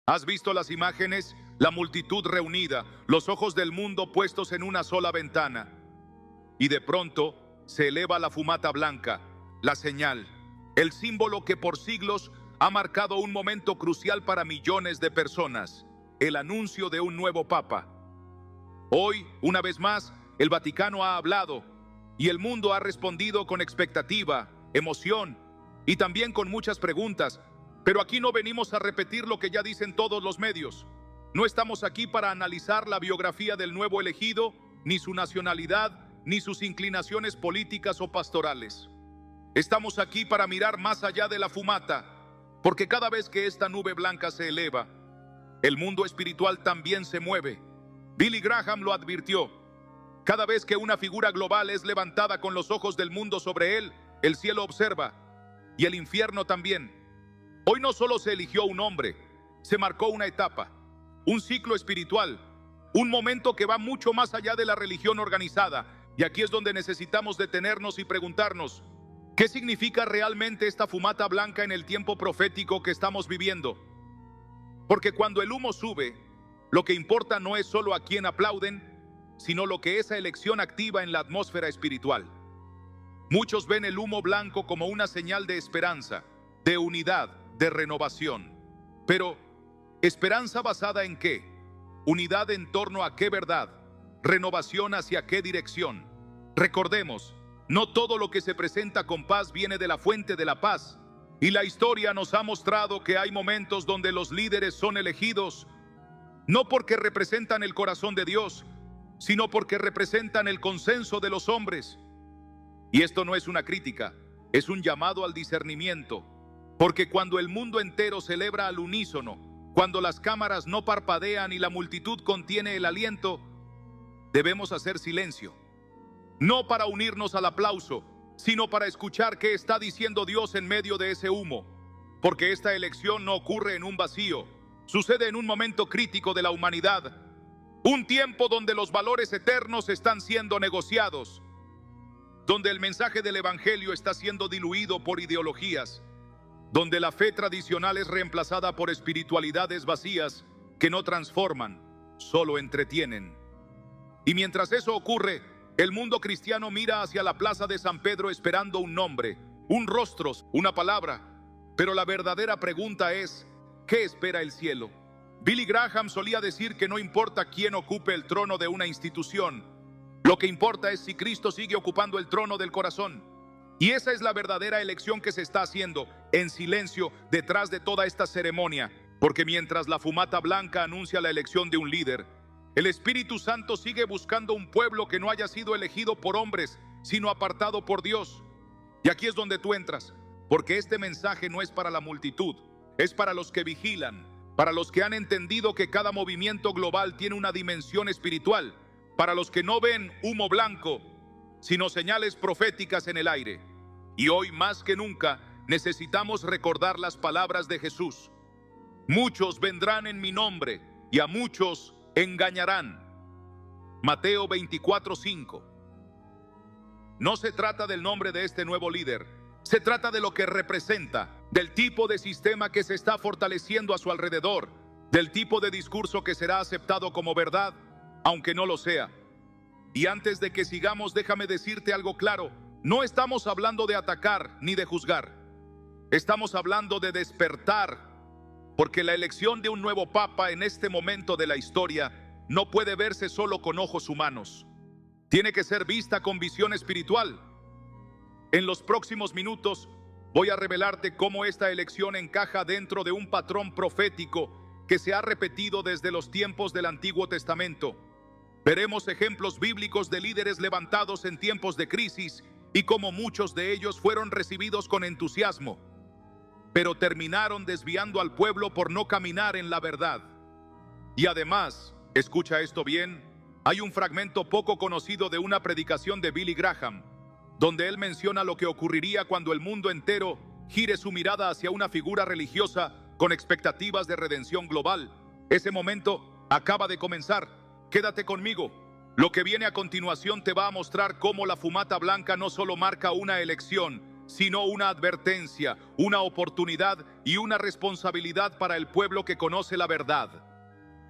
¿Has visto las imágenes? La multitud reunida, los ojos del mundo puestos en una sola ventana. Y de pronto se eleva la fumata blanca, la señal, el símbolo que por siglos ha marcado un momento crucial para millones de personas, el anuncio de un nuevo papa. Hoy, una vez más, el Vaticano ha hablado y el mundo ha respondido con expectativa, emoción y también con muchas preguntas. Pero aquí no venimos a repetir lo que ya dicen todos los medios. No estamos aquí para analizar la biografía del nuevo elegido, ni su nacionalidad, ni sus inclinaciones políticas o pastorales. Estamos aquí para mirar más allá de la fumata, porque cada vez que esta nube blanca se eleva, el mundo espiritual también se mueve. Billy Graham lo advirtió. Cada vez que una figura global es levantada con los ojos del mundo sobre él, el cielo observa, y el infierno también. Hoy no solo se eligió un hombre, se marcó una etapa, un ciclo espiritual, un momento que va mucho más allá de la religión organizada. Y aquí es donde necesitamos detenernos y preguntarnos, ¿qué significa realmente esta fumata blanca en el tiempo profético que estamos viviendo? Porque cuando el humo sube, lo que importa no es solo a quién aplauden, sino lo que esa elección activa en la atmósfera espiritual. Muchos ven el humo blanco como una señal de esperanza, de unidad, de renovación. Pero, ¿esperanza basada en qué? ¿Unidad en torno a qué verdad? ¿Renovación hacia qué dirección? Recordemos, no todo lo que se presenta con paz viene de la fuente de la paz. Y la historia nos ha mostrado que hay momentos donde los líderes son elegidos, no porque representan el corazón de Dios, sino porque representan el consenso de los hombres. Y esto no es una crítica, es un llamado al discernimiento. Porque cuando el mundo entero celebra al unísono, cuando las cámaras no parpadean y la multitud contiene el aliento, debemos hacer silencio. No para unirnos al aplauso, sino para escuchar qué está diciendo Dios en medio de ese humo. Porque esta elección no ocurre en un vacío, sucede en un momento crítico de la humanidad. Un tiempo donde los valores eternos están siendo negociados, donde el mensaje del Evangelio está siendo diluido por ideologías, donde la fe tradicional es reemplazada por espiritualidades vacías que no transforman, solo entretienen. Y mientras eso ocurre, el mundo cristiano mira hacia la plaza de San Pedro esperando un nombre, un rostro, una palabra. Pero la verdadera pregunta es, ¿qué espera el cielo? Billy Graham solía decir que no importa quién ocupe el trono de una institución, lo que importa es si Cristo sigue ocupando el trono del corazón. Y esa es la verdadera elección que se está haciendo en silencio detrás de toda esta ceremonia. Porque mientras la fumata blanca anuncia la elección de un líder, el Espíritu Santo sigue buscando un pueblo que no haya sido elegido por hombres, sino apartado por Dios. Y aquí es donde tú entras, porque este mensaje no es para la multitud, es para los que vigilan, para los que han entendido que cada movimiento global tiene una dimensión espiritual, para los que no ven humo blanco, sino señales proféticas en el aire. Y hoy más que nunca necesitamos recordar las palabras de Jesús. Muchos vendrán en mi nombre y a muchos engañarán. Mateo 24:5. No se trata del nombre de este nuevo líder, se trata de lo que representa, del tipo de sistema que se está fortaleciendo a su alrededor, del tipo de discurso que será aceptado como verdad, aunque no lo sea. Y antes de que sigamos, déjame decirte algo claro. No estamos hablando de atacar ni de juzgar. Estamos hablando de despertar, porque la elección de un nuevo papa en este momento de la historia no puede verse solo con ojos humanos. Tiene que ser vista con visión espiritual. En los próximos minutos voy a revelarte cómo esta elección encaja dentro de un patrón profético que se ha repetido desde los tiempos del Antiguo Testamento. Veremos ejemplos bíblicos de líderes levantados en tiempos de crisis y cómo muchos de ellos fueron recibidos con entusiasmo, pero terminaron desviando al pueblo por no caminar en la verdad. Y además, escucha esto bien, hay un fragmento poco conocido de una predicación de Billy Graham, donde él menciona lo que ocurriría cuando el mundo entero gire su mirada hacia una figura religiosa con expectativas de redención global. Ese momento acaba de comenzar. Quédate conmigo. Lo que viene a continuación te va a mostrar cómo la fumata blanca no solo marca una elección, sino una advertencia, una oportunidad y una responsabilidad para el pueblo que conoce la verdad.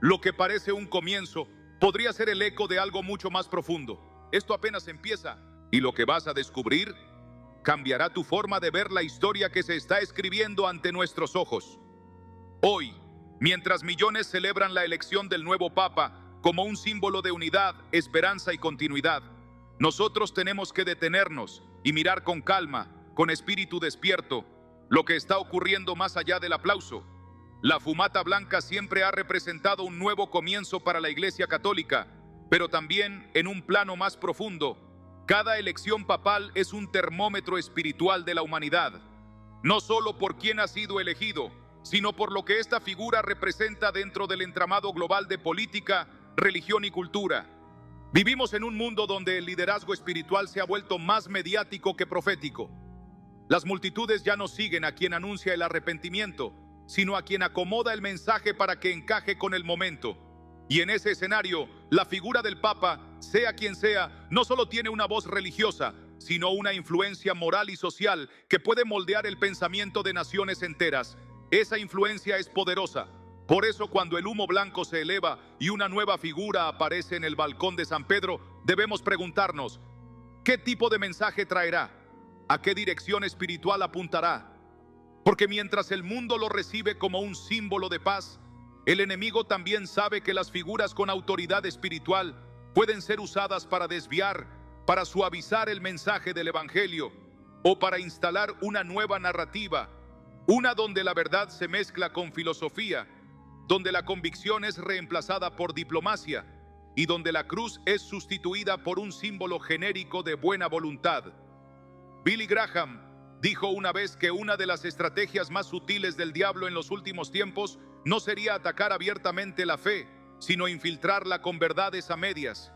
Lo que parece un comienzo podría ser el eco de algo mucho más profundo. Esto apenas empieza, y lo que vas a descubrir cambiará tu forma de ver la historia que se está escribiendo ante nuestros ojos. Hoy, mientras millones celebran la elección del nuevo Papa como un símbolo de unidad, esperanza y continuidad, nosotros tenemos que detenernos y mirar con calma, con espíritu despierto, lo que está ocurriendo más allá del aplauso. La fumata blanca siempre ha representado un nuevo comienzo para la Iglesia Católica, pero también en un plano más profundo. Cada elección papal es un termómetro espiritual de la humanidad, no solo por quién ha sido elegido, sino por lo que esta figura representa dentro del entramado global de política, religión y cultura. Vivimos en un mundo donde el liderazgo espiritual se ha vuelto más mediático que profético. Las multitudes ya no siguen a quien anuncia el arrepentimiento, sino a quien acomoda el mensaje para que encaje con el momento. Y en ese escenario, la figura del Papa, sea quien sea, no solo tiene una voz religiosa, sino una influencia moral y social que puede moldear el pensamiento de naciones enteras. Esa influencia es poderosa. Por eso, cuando el humo blanco se eleva y una nueva figura aparece en el balcón de San Pedro, debemos preguntarnos: ¿qué tipo de mensaje traerá? ¿A qué dirección espiritual apuntará? Porque mientras el mundo lo recibe como un símbolo de paz, el enemigo también sabe que las figuras con autoridad espiritual pueden ser usadas para desviar, para suavizar el mensaje del Evangelio o para instalar una nueva narrativa, una donde la verdad se mezcla con filosofía, donde la convicción es reemplazada por diplomacia y donde la cruz es sustituida por un símbolo genérico de buena voluntad. Billy Graham dijo una vez que una de las estrategias más sutiles del diablo en los últimos tiempos no sería atacar abiertamente la fe, sino infiltrarla con verdades a medias.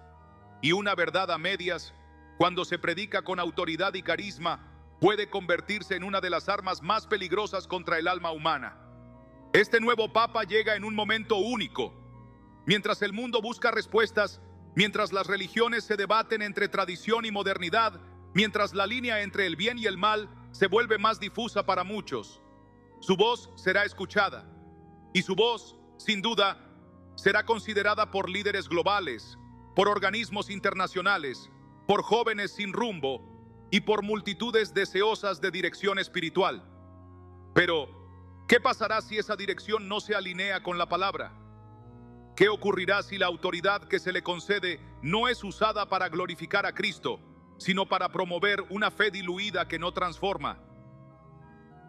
Y una verdad a medias, cuando se predica con autoridad y carisma, puede convertirse en una de las armas más peligrosas contra el alma humana. Este nuevo Papa llega en un momento único. Mientras el mundo busca respuestas, mientras las religiones se debaten entre tradición y modernidad, mientras la línea entre el bien y el mal se vuelve más difusa para muchos, su voz será escuchada. Y su voz, sin duda, será considerada por líderes globales, por organismos internacionales, por jóvenes sin rumbo y por multitudes deseosas de dirección espiritual. Pero, ¿qué pasará si esa dirección no se alinea con la palabra? ¿Qué ocurrirá si la autoridad que se le concede no es usada para glorificar a Cristo, sino para promover una fe diluida que no transforma?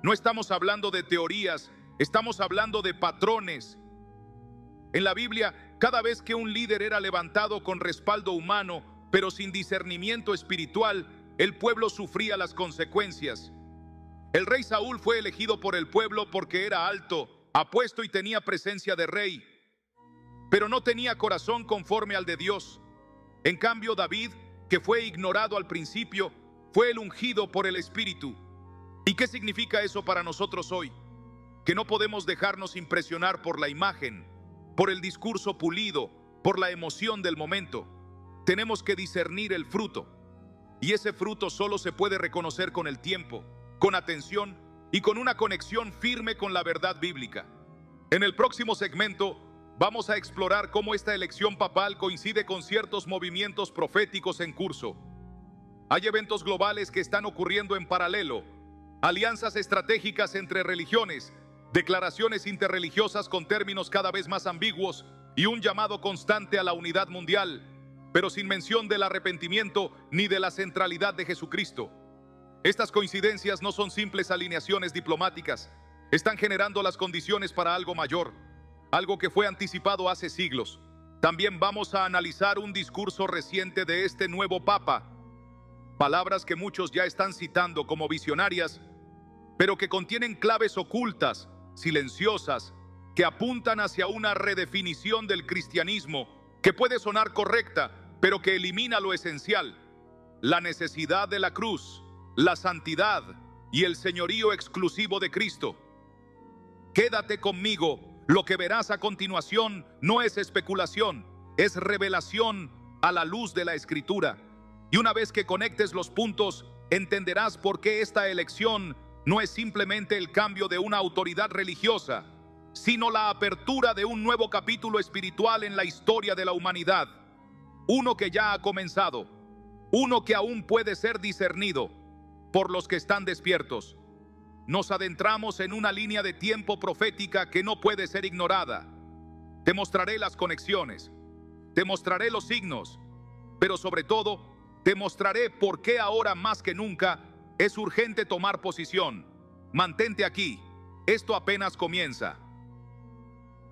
No estamos hablando de teorías, estamos hablando de patrones. En la Biblia, cada vez que un líder era levantado con respaldo humano, pero sin discernimiento espiritual, el pueblo sufría las consecuencias. El rey Saúl fue elegido por el pueblo porque era alto, apuesto y tenía presencia de rey, pero no tenía corazón conforme al de Dios. En cambio, David, que fue ignorado al principio, fue el ungido por el Espíritu. ¿Y qué significa eso para nosotros hoy? Que no podemos dejarnos impresionar por la imagen, por el discurso pulido, por la emoción del momento. Tenemos que discernir el fruto. Y ese fruto solo se puede reconocer con el tiempo, con atención y con una conexión firme con la verdad bíblica. En el próximo segmento vamos a explorar cómo esta elección papal coincide con ciertos movimientos proféticos en curso. Hay eventos globales que están ocurriendo en paralelo, alianzas estratégicas entre religiones, declaraciones interreligiosas con términos cada vez más ambiguos y un llamado constante a la unidad mundial, pero sin mención del arrepentimiento ni de la centralidad de Jesucristo. Estas coincidencias no son simples alineaciones diplomáticas, están generando las condiciones para algo mayor, algo que fue anticipado hace siglos. También vamos a analizar un discurso reciente de este nuevo Papa, palabras que muchos ya están citando como visionarias, pero que contienen claves ocultas, silenciosas, que apuntan hacia una redefinición del cristianismo que puede sonar correcta, pero que elimina lo esencial: la necesidad de la cruz, la santidad y el señorío exclusivo de Cristo. Quédate conmigo. Lo que verás a continuación no es especulación, es revelación a la luz de la Escritura. Y una vez que conectes los puntos, entenderás por qué esta elección no es simplemente el cambio de una autoridad religiosa, sino la apertura de un nuevo capítulo espiritual en la historia de la humanidad. Uno que ya ha comenzado, uno que aún puede ser discernido por los que están despiertos. Nos adentramos en una línea de tiempo profética que no puede ser ignorada. Te mostraré las conexiones, te mostraré los signos, pero sobre todo, te mostraré por qué ahora más que nunca es urgente tomar posición. Mantente aquí, esto apenas comienza.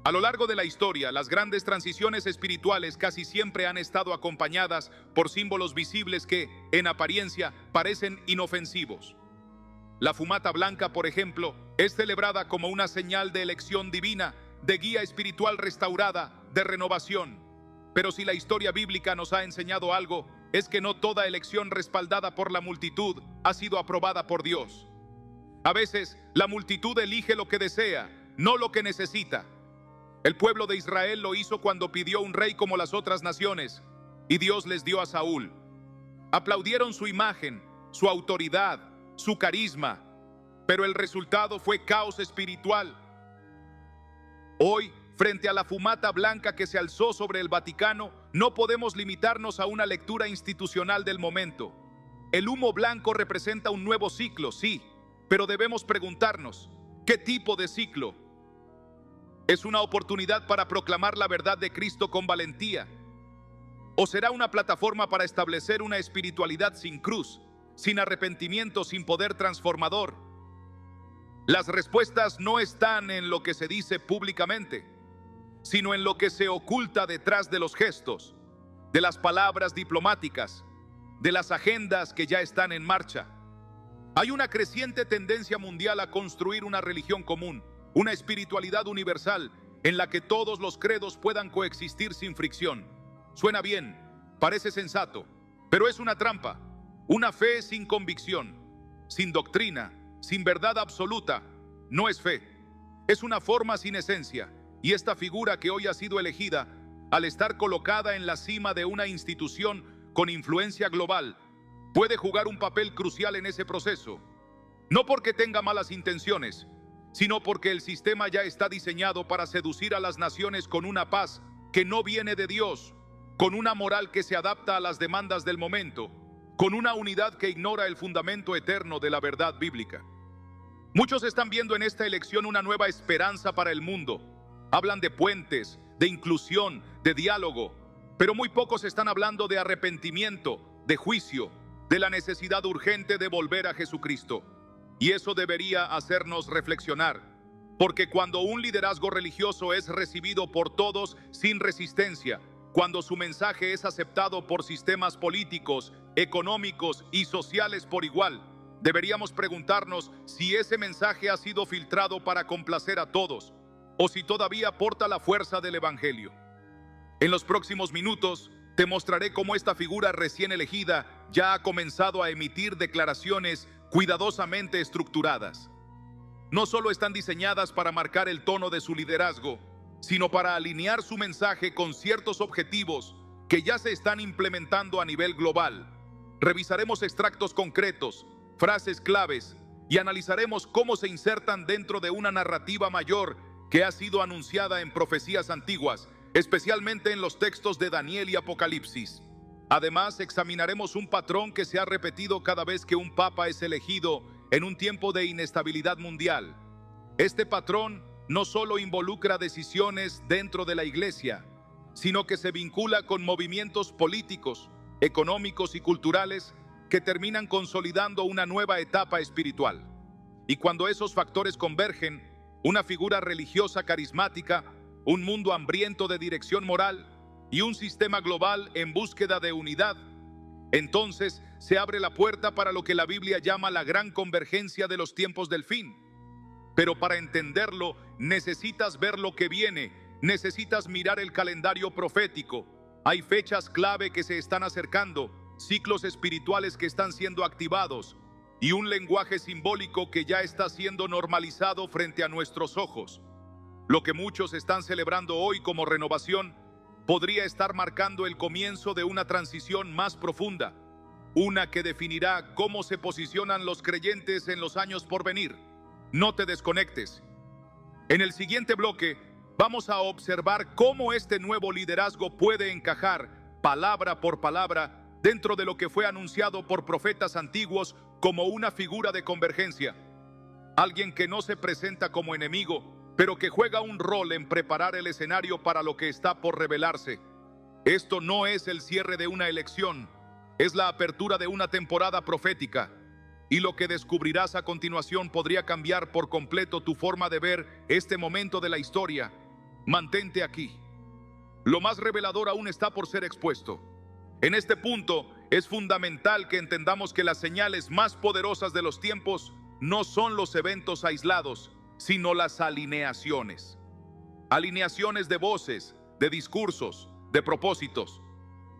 A lo largo de la historia, las grandes transiciones espirituales casi siempre han estado acompañadas por símbolos visibles que, en apariencia, parecen inofensivos. La fumata blanca, por ejemplo, es celebrada como una señal de elección divina, de guía espiritual restaurada, de renovación. Pero si la historia bíblica nos ha enseñado algo, es que no toda elección respaldada por la multitud ha sido aprobada por Dios. A veces, la multitud elige lo que desea, no lo que necesita. El pueblo de Israel lo hizo cuando pidió un rey como las otras naciones, y Dios les dio a Saúl. Aplaudieron su imagen, su autoridad, su carisma, pero el resultado fue caos espiritual. Hoy, frente a la fumata blanca que se alzó sobre el Vaticano, no podemos limitarnos a una lectura institucional del momento. El humo blanco representa un nuevo ciclo, sí, pero debemos preguntarnos, ¿qué tipo de ciclo? ¿Es una oportunidad para proclamar la verdad de Cristo con valentía? ¿O será una plataforma para establecer una espiritualidad sin cruz, sin arrepentimiento, sin poder transformador? Las respuestas no están en lo que se dice públicamente, sino en lo que se oculta detrás de los gestos, de las palabras diplomáticas, de las agendas que ya están en marcha. Hay una creciente tendencia mundial a construir una religión común, una espiritualidad universal en la que todos los credos puedan coexistir sin fricción. Suena bien, parece sensato, pero es una trampa. Una fe sin convicción, sin doctrina, sin verdad absoluta, no es fe. Es una forma sin esencia. Y esta figura que hoy ha sido elegida, al estar colocada en la cima de una institución con influencia global, puede jugar un papel crucial en ese proceso. No porque tenga malas intenciones, sino porque el sistema ya está diseñado para seducir a las naciones con una paz que no viene de Dios, con una moral que se adapta a las demandas del momento, con una unidad que ignora el fundamento eterno de la verdad bíblica. Muchos están viendo en esta elección una nueva esperanza para el mundo. Hablan de puentes, de inclusión, de diálogo, pero muy pocos están hablando de arrepentimiento, de juicio, de la necesidad urgente de volver a Jesucristo. Y eso debería hacernos reflexionar, porque cuando un liderazgo religioso es recibido por todos sin resistencia, cuando su mensaje es aceptado por sistemas políticos, económicos y sociales por igual, deberíamos preguntarnos si ese mensaje ha sido filtrado para complacer a todos, o si todavía porta la fuerza del Evangelio. En los próximos minutos te mostraré cómo esta figura recién elegida ya ha comenzado a emitir declaraciones cuidadosamente estructuradas. No solo están diseñadas para marcar el tono de su liderazgo, sino para alinear su mensaje con ciertos objetivos que ya se están implementando a nivel global. Revisaremos extractos concretos, frases claves y analizaremos cómo se insertan dentro de una narrativa mayor que ha sido anunciada en profecías antiguas, especialmente en los textos de Daniel y Apocalipsis. Además, examinaremos un patrón que se ha repetido cada vez que un papa es elegido en un tiempo de inestabilidad mundial. Este patrón no solo involucra decisiones dentro de la iglesia, sino que se vincula con movimientos políticos, económicos y culturales que terminan consolidando una nueva etapa espiritual. Y cuando esos factores convergen, una figura religiosa carismática, un mundo hambriento de dirección moral y un sistema global en búsqueda de unidad, entonces se abre la puerta para lo que la Biblia llama la gran convergencia de los tiempos del fin. Pero para entenderlo, necesitas ver lo que viene, necesitas mirar el calendario profético. Hay fechas clave que se están acercando, ciclos espirituales que están siendo activados y un lenguaje simbólico que ya está siendo normalizado frente a nuestros ojos. Lo que muchos están celebrando hoy como renovación podría estar marcando el comienzo de una transición más profunda, una que definirá cómo se posicionan los creyentes en los años por venir. No te desconectes. En el siguiente bloque vamos a observar cómo este nuevo liderazgo puede encajar palabra por palabra dentro de lo que fue anunciado por profetas antiguos como una figura de convergencia. Alguien que no se presenta como enemigo, pero que juega un rol en preparar el escenario para lo que está por revelarse. Esto no es el cierre de una elección, es la apertura de una temporada profética. Y lo que descubrirás a continuación podría cambiar por completo tu forma de ver este momento de la historia. Mantente aquí. Lo más revelador aún está por ser expuesto. En este punto es fundamental que entendamos que las señales más poderosas de los tiempos no son los eventos aislados, sino las alineaciones. Alineaciones de voces, de discursos, de propósitos.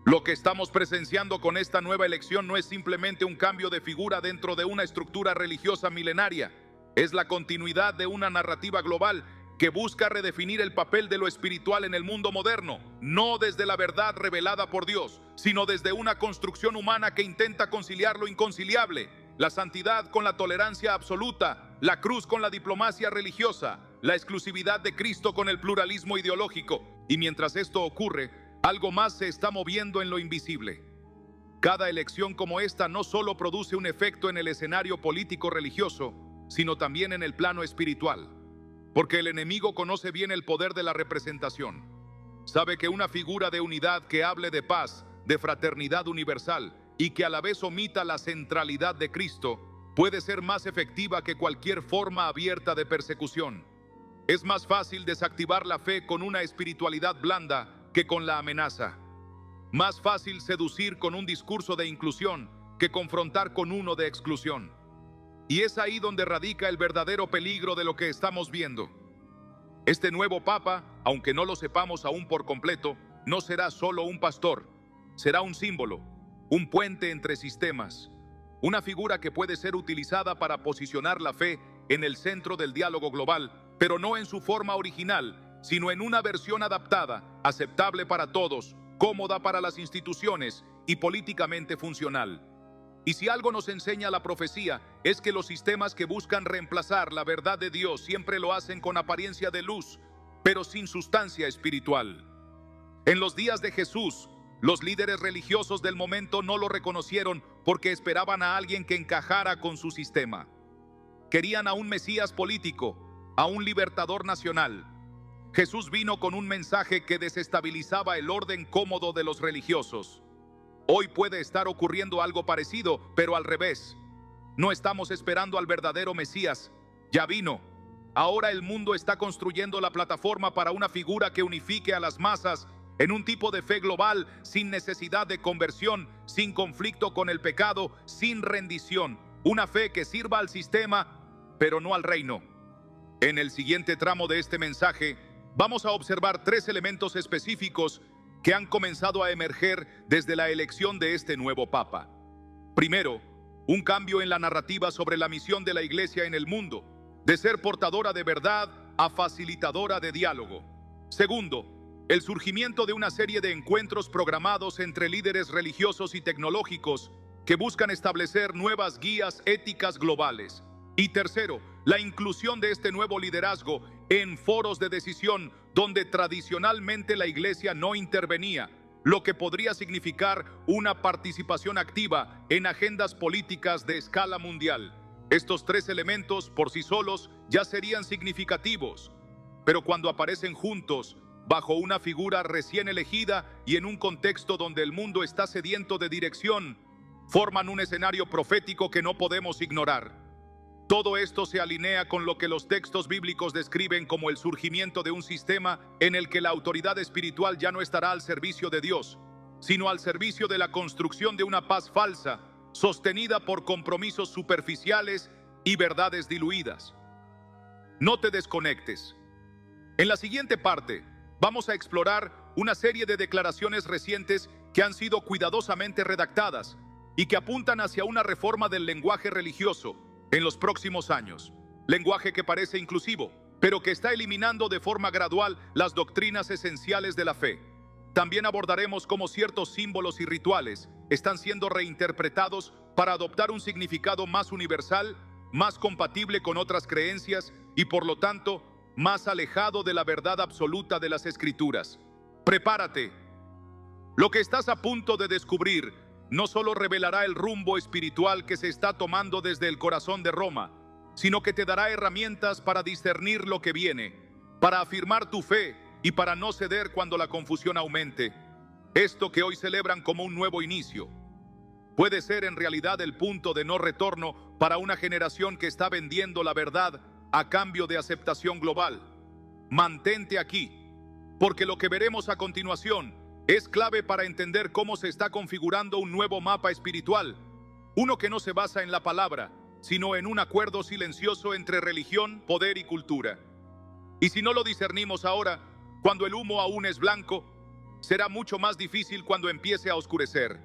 Lo que estamos presenciando con esta nueva elección no es simplemente un cambio de figura dentro de una estructura religiosa milenaria. Es la continuidad de una narrativa global que busca redefinir el papel de lo espiritual en el mundo moderno, no desde la verdad revelada por Dios, sino desde una construcción humana que intenta conciliar lo inconciliable, la santidad con la tolerancia absoluta, la cruz con la diplomacia religiosa, la exclusividad de Cristo con el pluralismo ideológico. Y mientras esto ocurre, algo más se está moviendo en lo invisible. Cada elección como esta no solo produce un efecto en el escenario político-religioso, sino también en el plano espiritual. Porque el enemigo conoce bien el poder de la representación. Sabe que una figura de unidad que hable de paz, de fraternidad universal y que a la vez omita la centralidad de Cristo puede ser más efectiva que cualquier forma abierta de persecución. Es más fácil desactivar la fe con una espiritualidad blanda que con la amenaza. Más fácil seducir con un discurso de inclusión que confrontar con uno de exclusión. Y es ahí donde radica el verdadero peligro de lo que estamos viendo. Este nuevo papa, aunque no lo sepamos aún por completo, no será solo un pastor, será un símbolo, un puente entre sistemas, una figura que puede ser utilizada para posicionar la fe en el centro del diálogo global, pero no en su forma original, sino en una versión adaptada, aceptable para todos, cómoda para las instituciones y políticamente funcional. Y si algo nos enseña la profecía, es que los sistemas que buscan reemplazar la verdad de Dios siempre lo hacen con apariencia de luz, pero sin sustancia espiritual. En los días de Jesús, los líderes religiosos del momento no lo reconocieron porque esperaban a alguien que encajara con su sistema. Querían a un Mesías político, a un libertador nacional. Jesús vino con un mensaje que desestabilizaba el orden cómodo de los religiosos. Hoy puede estar ocurriendo algo parecido, pero al revés. No estamos esperando al verdadero Mesías. Ya vino. Ahora el mundo está construyendo la plataforma para una figura que unifique a las masas en un tipo de fe global sin necesidad de conversión, sin conflicto con el pecado, sin rendición. Una fe que sirva al sistema, pero no al reino. En el siguiente tramo de este mensaje, vamos a observar 3 elementos específicos que han comenzado a emerger desde la elección de este nuevo Papa. Primero, un cambio en la narrativa sobre la misión de la Iglesia en el mundo, de ser portadora de verdad a facilitadora de diálogo. Segundo, el surgimiento de una serie de encuentros programados entre líderes religiosos y tecnológicos que buscan establecer nuevas guías éticas globales. Y tercero, la inclusión de este nuevo liderazgo en foros de decisión donde tradicionalmente la Iglesia no intervenía, lo que podría significar una participación activa en agendas políticas de escala mundial. Estos 3 elementos por sí solos ya serían significativos, pero cuando aparecen juntos, bajo una figura recién elegida y en un contexto donde el mundo está sediento de dirección, forman un escenario profético que no podemos ignorar. Todo esto se alinea con lo que los textos bíblicos describen como el surgimiento de un sistema en el que la autoridad espiritual ya no estará al servicio de Dios, sino al servicio de la construcción de una paz falsa, sostenida por compromisos superficiales y verdades diluidas. No te desconectes. En la siguiente parte, vamos a explorar una serie de declaraciones recientes que han sido cuidadosamente redactadas y que apuntan hacia una reforma del lenguaje religioso en los próximos años. Lenguaje que parece inclusivo, pero que está eliminando de forma gradual las doctrinas esenciales de la fe. También abordaremos cómo ciertos símbolos y rituales están siendo reinterpretados para adoptar un significado más universal, más compatible con otras creencias y por lo tanto más alejado de la verdad absoluta de las Escrituras. Prepárate. Lo que estás a punto de descubrir no solo revelará el rumbo espiritual que se está tomando desde el corazón de Roma, sino que te dará herramientas para discernir lo que viene, para afirmar tu fe y para no ceder cuando la confusión aumente. Esto que hoy celebran como un nuevo inicio puede ser en realidad el punto de no retorno para una generación que está vendiendo la verdad a cambio de aceptación global. Mantente aquí, porque lo que veremos a continuación es clave para entender cómo se está configurando un nuevo mapa espiritual, uno que no se basa en la palabra, sino en un acuerdo silencioso entre religión, poder y cultura. Y si no lo discernimos ahora, cuando el humo aún es blanco, será mucho más difícil cuando empiece a oscurecer.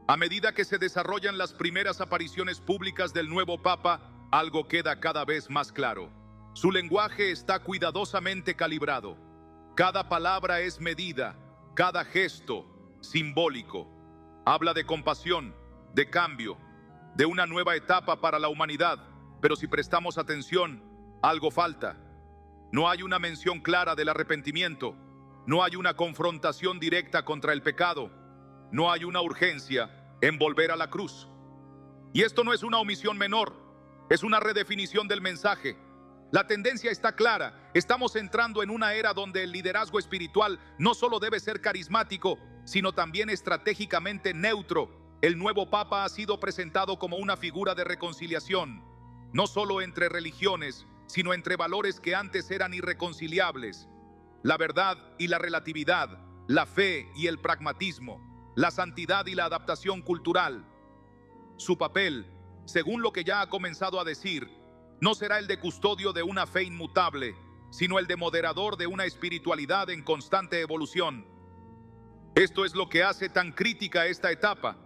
A medida que se desarrollan las primeras apariciones públicas del nuevo Papa, algo queda cada vez más claro. Su lenguaje está cuidadosamente calibrado. Cada palabra es medida, cada gesto simbólico. Habla de compasión, de cambio, de una nueva etapa para la humanidad. Pero si prestamos atención, algo falta. No hay una mención clara del arrepentimiento. No hay una confrontación directa contra el pecado. No hay una urgencia en volver a la cruz. Y esto no es una omisión menor, es una redefinición del mensaje. La tendencia está clara. Estamos entrando en una era donde el liderazgo espiritual no solo debe ser carismático, sino también estratégicamente neutro. El nuevo Papa ha sido presentado como una figura de reconciliación, no solo entre religiones, sino entre valores que antes eran irreconciliables: la verdad y la relatividad, la fe y el pragmatismo, la santidad y la adaptación cultural. Su papel, según lo que ya ha comenzado a decir, no será el de custodio de una fe inmutable, sino el de moderador de una espiritualidad en constante evolución. Esto es lo que hace tan crítica esta etapa,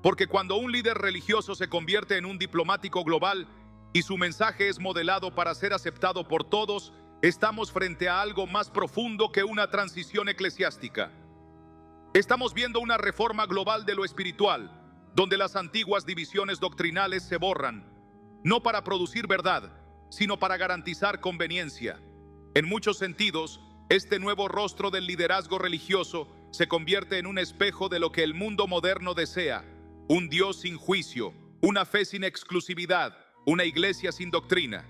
porque cuando un líder religioso se convierte en un diplomático global y su mensaje es modelado para ser aceptado por todos, estamos frente a algo más profundo que una transición eclesiástica. Estamos viendo una reforma global de lo espiritual, donde las antiguas divisiones doctrinales se borran, no para producir verdad, sino para garantizar conveniencia. En muchos sentidos, este nuevo rostro del liderazgo religioso se convierte en un espejo de lo que el mundo moderno desea: un Dios sin juicio, una fe sin exclusividad, una iglesia sin doctrina.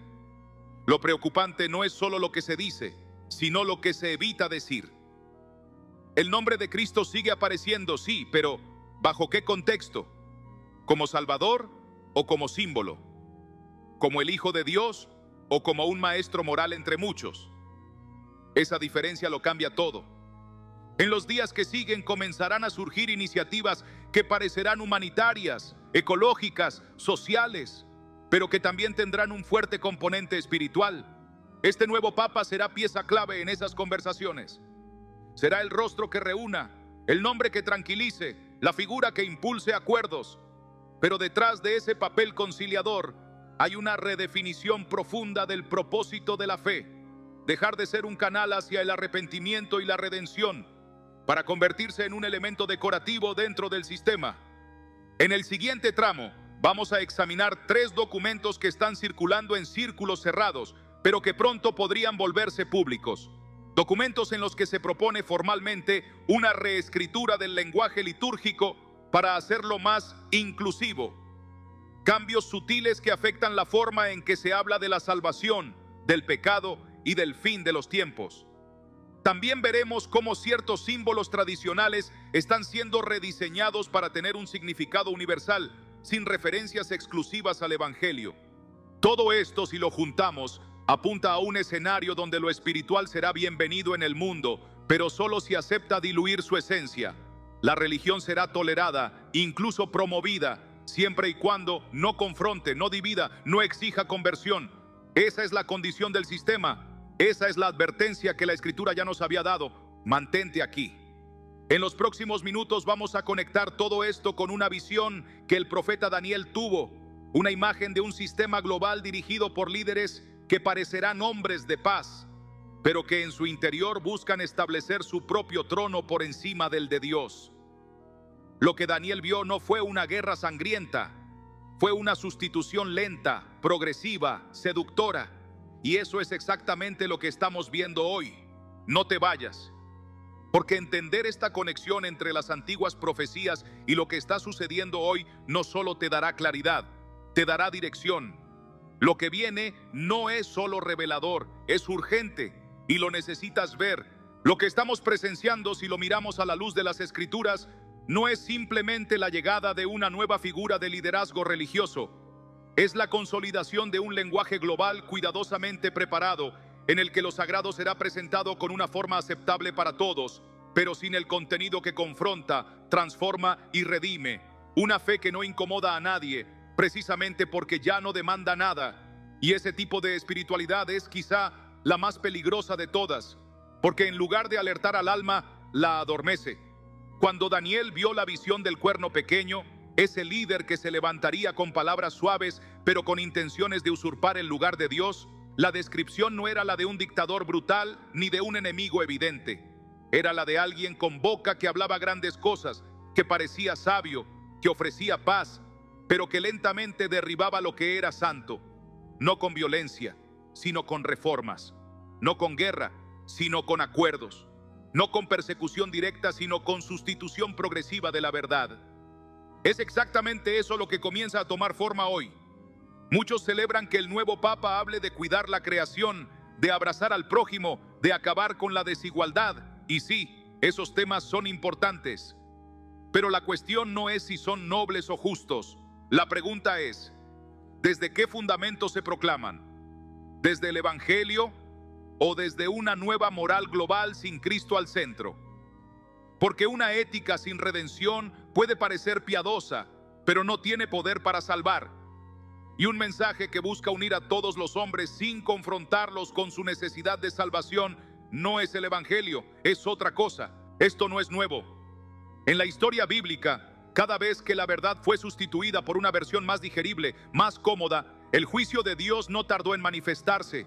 Lo preocupante no es solo lo que se dice, sino lo que se evita decir. El nombre de Cristo sigue apareciendo, sí, pero ¿bajo qué contexto? ¿Como Salvador o como símbolo? ¿Como el Hijo de Dios o como un maestro moral entre muchos? Esa diferencia lo cambia todo. En los días que siguen comenzarán a surgir iniciativas que parecerán humanitarias, ecológicas, sociales, pero que también tendrán un fuerte componente espiritual. Este nuevo Papa será pieza clave en esas conversaciones. Será el rostro que reúna, el nombre que tranquilice, la figura que impulse acuerdos. Pero detrás de ese papel conciliador hay una redefinición profunda del propósito de la fe: dejar de ser un canal hacia el arrepentimiento y la redención, para convertirse en un elemento decorativo dentro del sistema. En el siguiente tramo, vamos a examinar 3 documentos que están circulando en círculos cerrados, pero que pronto podrían volverse públicos. Documentos en los que se propone formalmente una reescritura del lenguaje litúrgico para hacerlo más inclusivo. Cambios sutiles que afectan la forma en que se habla de la salvación, del pecado y del fin de los tiempos. También veremos cómo ciertos símbolos tradicionales están siendo rediseñados para tener un significado universal, sin referencias exclusivas al Evangelio. Todo esto, si lo juntamos, apunta a un escenario donde lo espiritual será bienvenido en el mundo, pero solo si acepta diluir su esencia. La religión será tolerada, incluso promovida, siempre y cuando no confronte, no divida, no exija conversión. Esa es la condición del sistema. Esa es la advertencia que la Escritura ya nos había dado. Mantente aquí. En los próximos minutos vamos a conectar todo esto con una visión que el profeta Daniel tuvo, una imagen de un sistema global dirigido por líderes que parecerán hombres de paz, pero que en su interior buscan establecer su propio trono por encima del de Dios. Lo que Daniel vio no fue una guerra sangrienta, fue una sustitución lenta, progresiva, seductora. Y eso es exactamente lo que estamos viendo hoy. No te vayas, porque entender esta conexión entre las antiguas profecías y lo que está sucediendo hoy no solo te dará claridad, te dará dirección. Lo que viene no es solo revelador, es urgente y lo necesitas ver. Lo que estamos presenciando, si lo miramos a la luz de las Escrituras, no es simplemente la llegada de una nueva figura de liderazgo religioso. Es la consolidación de un lenguaje global cuidadosamente preparado, en el que lo sagrado será presentado con una forma aceptable para todos, pero sin el contenido que confronta, transforma y redime. Una fe que no incomoda a nadie, precisamente porque ya no demanda nada. Y ese tipo de espiritualidad es quizá la más peligrosa de todas, porque en lugar de alertar al alma, la adormece. Cuando Daniel vio la visión del cuerno pequeño, ese líder que se levantaría con palabras suaves, pero con intenciones de usurpar el lugar de Dios, la descripción no era la de un dictador brutal ni de un enemigo evidente. Era la de alguien con boca que hablaba grandes cosas, que parecía sabio, que ofrecía paz, pero que lentamente derribaba lo que era santo. No con violencia, sino con reformas. No con guerra, sino con acuerdos. No con persecución directa, sino con sustitución progresiva de la verdad. Es exactamente eso lo que comienza a tomar forma hoy. Muchos celebran que el nuevo Papa hable de cuidar la creación, de abrazar al prójimo, de acabar con la desigualdad. Y sí, esos temas son importantes. Pero la cuestión no es si son nobles o justos. La pregunta es, ¿desde qué fundamentos se proclaman? ¿Desde el Evangelio o desde una nueva moral global sin Cristo al centro? Porque una ética sin redención puede parecer piadosa, pero no tiene poder para salvar. Y un mensaje que busca unir a todos los hombres sin confrontarlos con su necesidad de salvación no es el Evangelio, es otra cosa. Esto no es nuevo. En la historia bíblica, cada vez que la verdad fue sustituida por una versión más digerible, más cómoda, el juicio de Dios no tardó en manifestarse.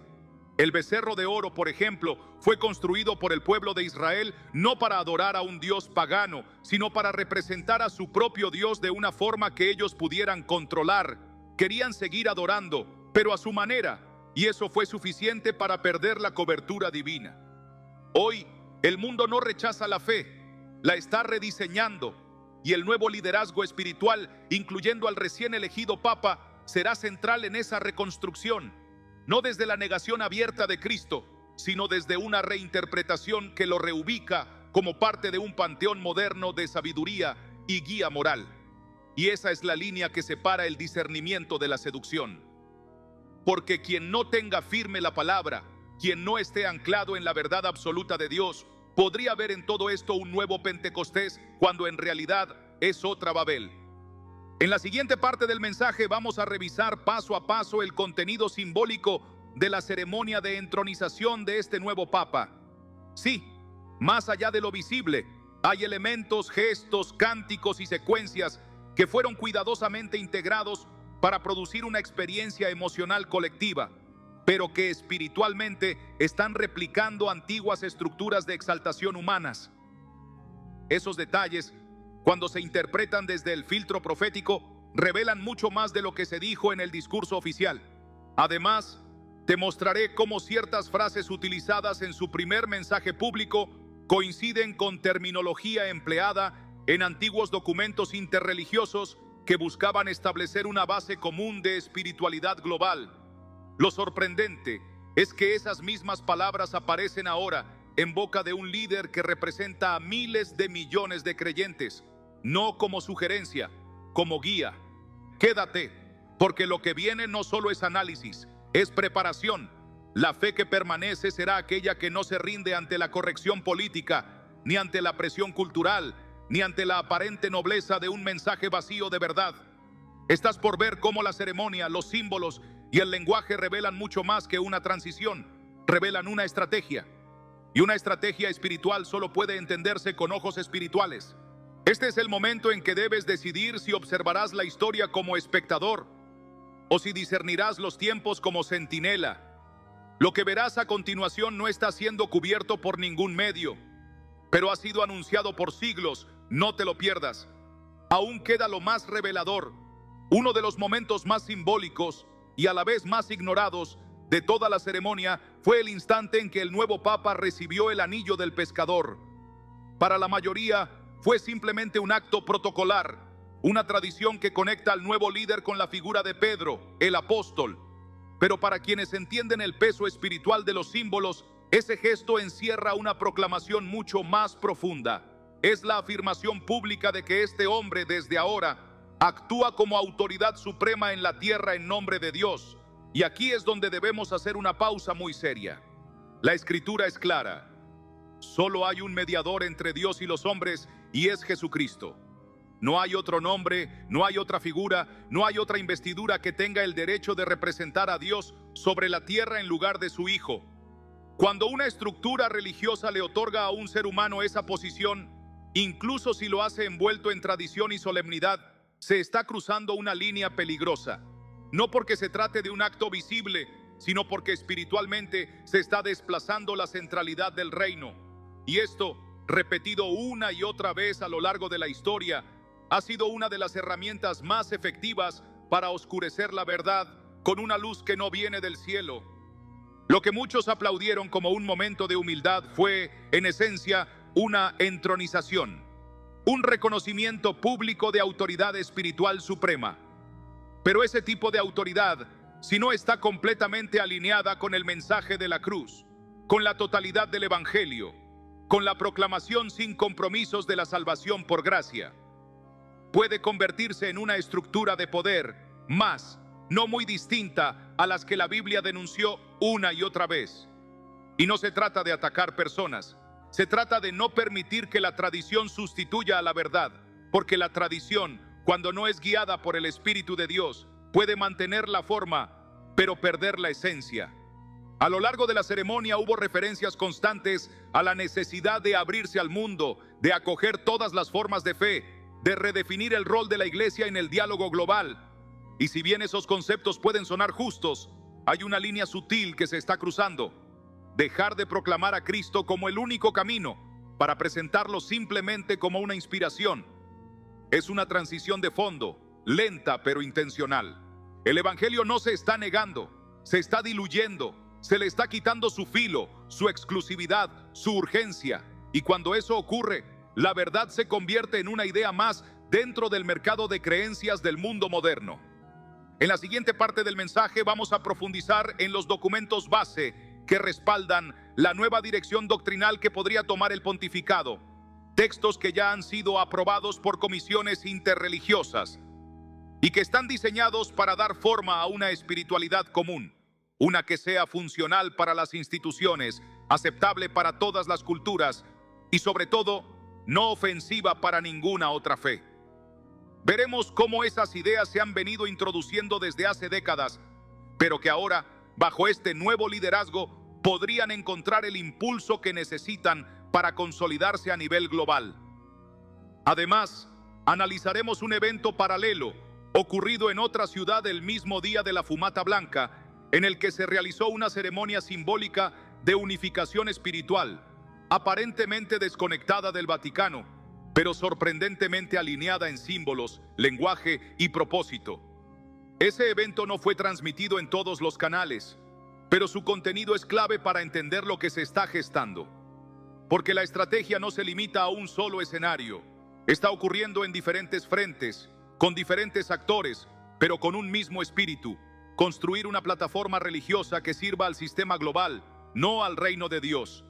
El becerro de oro, por ejemplo, fue construido por el pueblo de Israel no para adorar a un Dios pagano, sino para representar a su propio Dios de una forma que ellos pudieran controlar. Querían seguir adorando, pero a su manera, y eso fue suficiente para perder la cobertura divina. Hoy, el mundo no rechaza la fe, la está rediseñando, y el nuevo liderazgo espiritual, incluyendo al recién elegido Papa, será central en esa reconstrucción. No desde la negación abierta de Cristo, sino desde una reinterpretación que lo reubica como parte de un panteón moderno de sabiduría y guía moral. Y esa es la línea que separa el discernimiento de la seducción. Porque quien no tenga firme la palabra, quien no esté anclado en la verdad absoluta de Dios, podría ver en todo esto un nuevo Pentecostés, cuando en realidad es otra Babel. En la siguiente parte del mensaje vamos a revisar paso a paso el contenido simbólico de la ceremonia de entronización de este nuevo Papa. Sí, más allá de lo visible, hay elementos, gestos, cánticos y secuencias que fueron cuidadosamente integrados para producir una experiencia emocional colectiva, pero que espiritualmente están replicando antiguas estructuras de exaltación humanas. Esos detalles, cuando se interpretan desde el filtro profético, revelan mucho más de lo que se dijo en el discurso oficial. Además, te mostraré cómo ciertas frases utilizadas en su primer mensaje público coinciden con terminología empleada en antiguos documentos interreligiosos que buscaban establecer una base común de espiritualidad global. Lo sorprendente es que esas mismas palabras aparecen ahora en boca de un líder que representa a miles de millones de creyentes, no como sugerencia, como guía. Quédate, porque lo que viene no solo es análisis, es preparación. La fe que permanece será aquella que no se rinde ante la corrección política, ni ante la presión cultural, ni ante la aparente nobleza de un mensaje vacío de verdad. Estás por ver cómo la ceremonia, los símbolos y el lenguaje revelan mucho más que una transición, revelan una estrategia. Y una estrategia espiritual solo puede entenderse con ojos espirituales. Este es el momento en que debes decidir si observarás la historia como espectador o si discernirás los tiempos como centinela. Lo que verás a continuación no está siendo cubierto por ningún medio, pero ha sido anunciado por siglos. No te lo pierdas. aún queda lo más revelador, uno de los momentos más simbólicos y a la vez más ignorados de toda la ceremonia fue el instante en que el nuevo papa recibió el anillo del pescador. Para la mayoría fue simplemente un acto protocolar, una tradición que conecta al nuevo líder con la figura de Pedro, el apóstol. Pero para quienes entienden el peso espiritual de los símbolos, ese gesto encierra una proclamación mucho más profunda. Es la afirmación pública de que este hombre desde ahora actúa como autoridad suprema en la tierra en nombre de Dios. Y aquí es donde debemos hacer una pausa muy seria. La escritura es clara. Solo hay un mediador entre Dios y los hombres, y es Jesucristo. No hay otro nombre, no hay otra figura, no hay otra investidura que tenga el derecho de representar a Dios sobre la tierra en lugar de su Hijo. Cuando una estructura religiosa le otorga a un ser humano esa posición, incluso si lo hace envuelto en tradición y solemnidad, se está cruzando una línea peligrosa. No porque se trate de un acto visible, sino porque espiritualmente se está desplazando la centralidad del reino. Y esto, repetido una y otra vez a lo largo de la historia, ha sido una de las herramientas más efectivas para oscurecer la verdad con una luz que no viene del cielo. Lo que muchos aplaudieron como un momento de humildad fue, en esencia, una entronización, un reconocimiento público de autoridad espiritual suprema. Pero ese tipo de autoridad, si no está completamente alineada con el mensaje de la cruz, con la totalidad del Evangelio, con la proclamación sin compromisos de la salvación por gracia, puede convertirse en una estructura de poder más, no muy distinta a las que la Biblia denunció una y otra vez. Y no se trata de atacar personas, se trata de no permitir que la tradición sustituya a la verdad, porque la tradición, cuando no es guiada por el Espíritu de Dios, puede mantener la forma, pero perder la esencia. A lo largo de la ceremonia hubo referencias constantes a la necesidad de abrirse al mundo, de acoger todas las formas de fe, de redefinir el rol de la iglesia en el diálogo global. Y si bien esos conceptos pueden sonar justos, hay una línea sutil que se está cruzando. Dejar de proclamar a Cristo como el único camino para presentarlo simplemente como una inspiración. Es una transición de fondo, lenta pero intencional. El Evangelio no se está negando, se está diluyendo, se le está quitando su filo, su exclusividad, su urgencia. Y cuando eso ocurre, la verdad se convierte en una idea más dentro del mercado de creencias del mundo moderno. En la siguiente parte del mensaje vamos a profundizar en los documentos base que respaldan la nueva dirección doctrinal que podría tomar el pontificado, textos que ya han sido aprobados por comisiones interreligiosas y que están diseñados para dar forma a una espiritualidad común, una que sea funcional para las instituciones, aceptable para todas las culturas y sobre todo, no ofensiva para ninguna otra fe. Veremos cómo esas ideas se han venido introduciendo desde hace décadas, pero que ahora, bajo este nuevo liderazgo, podrían encontrar el impulso que necesitan para consolidarse a nivel global. Además, analizaremos un evento paralelo ocurrido en otra ciudad el mismo día de la Fumata Blanca, en el que se realizó una ceremonia simbólica de unificación espiritual, aparentemente desconectada del Vaticano, pero sorprendentemente alineada en símbolos, lenguaje y propósito. Ese evento no fue transmitido en todos los canales, pero su contenido es clave para entender lo que se está gestando. Porque la estrategia no se limita a un solo escenario, está ocurriendo en diferentes frentes, con diferentes actores, pero con un mismo espíritu: construir una plataforma religiosa que sirva al sistema global, no al reino de Dios.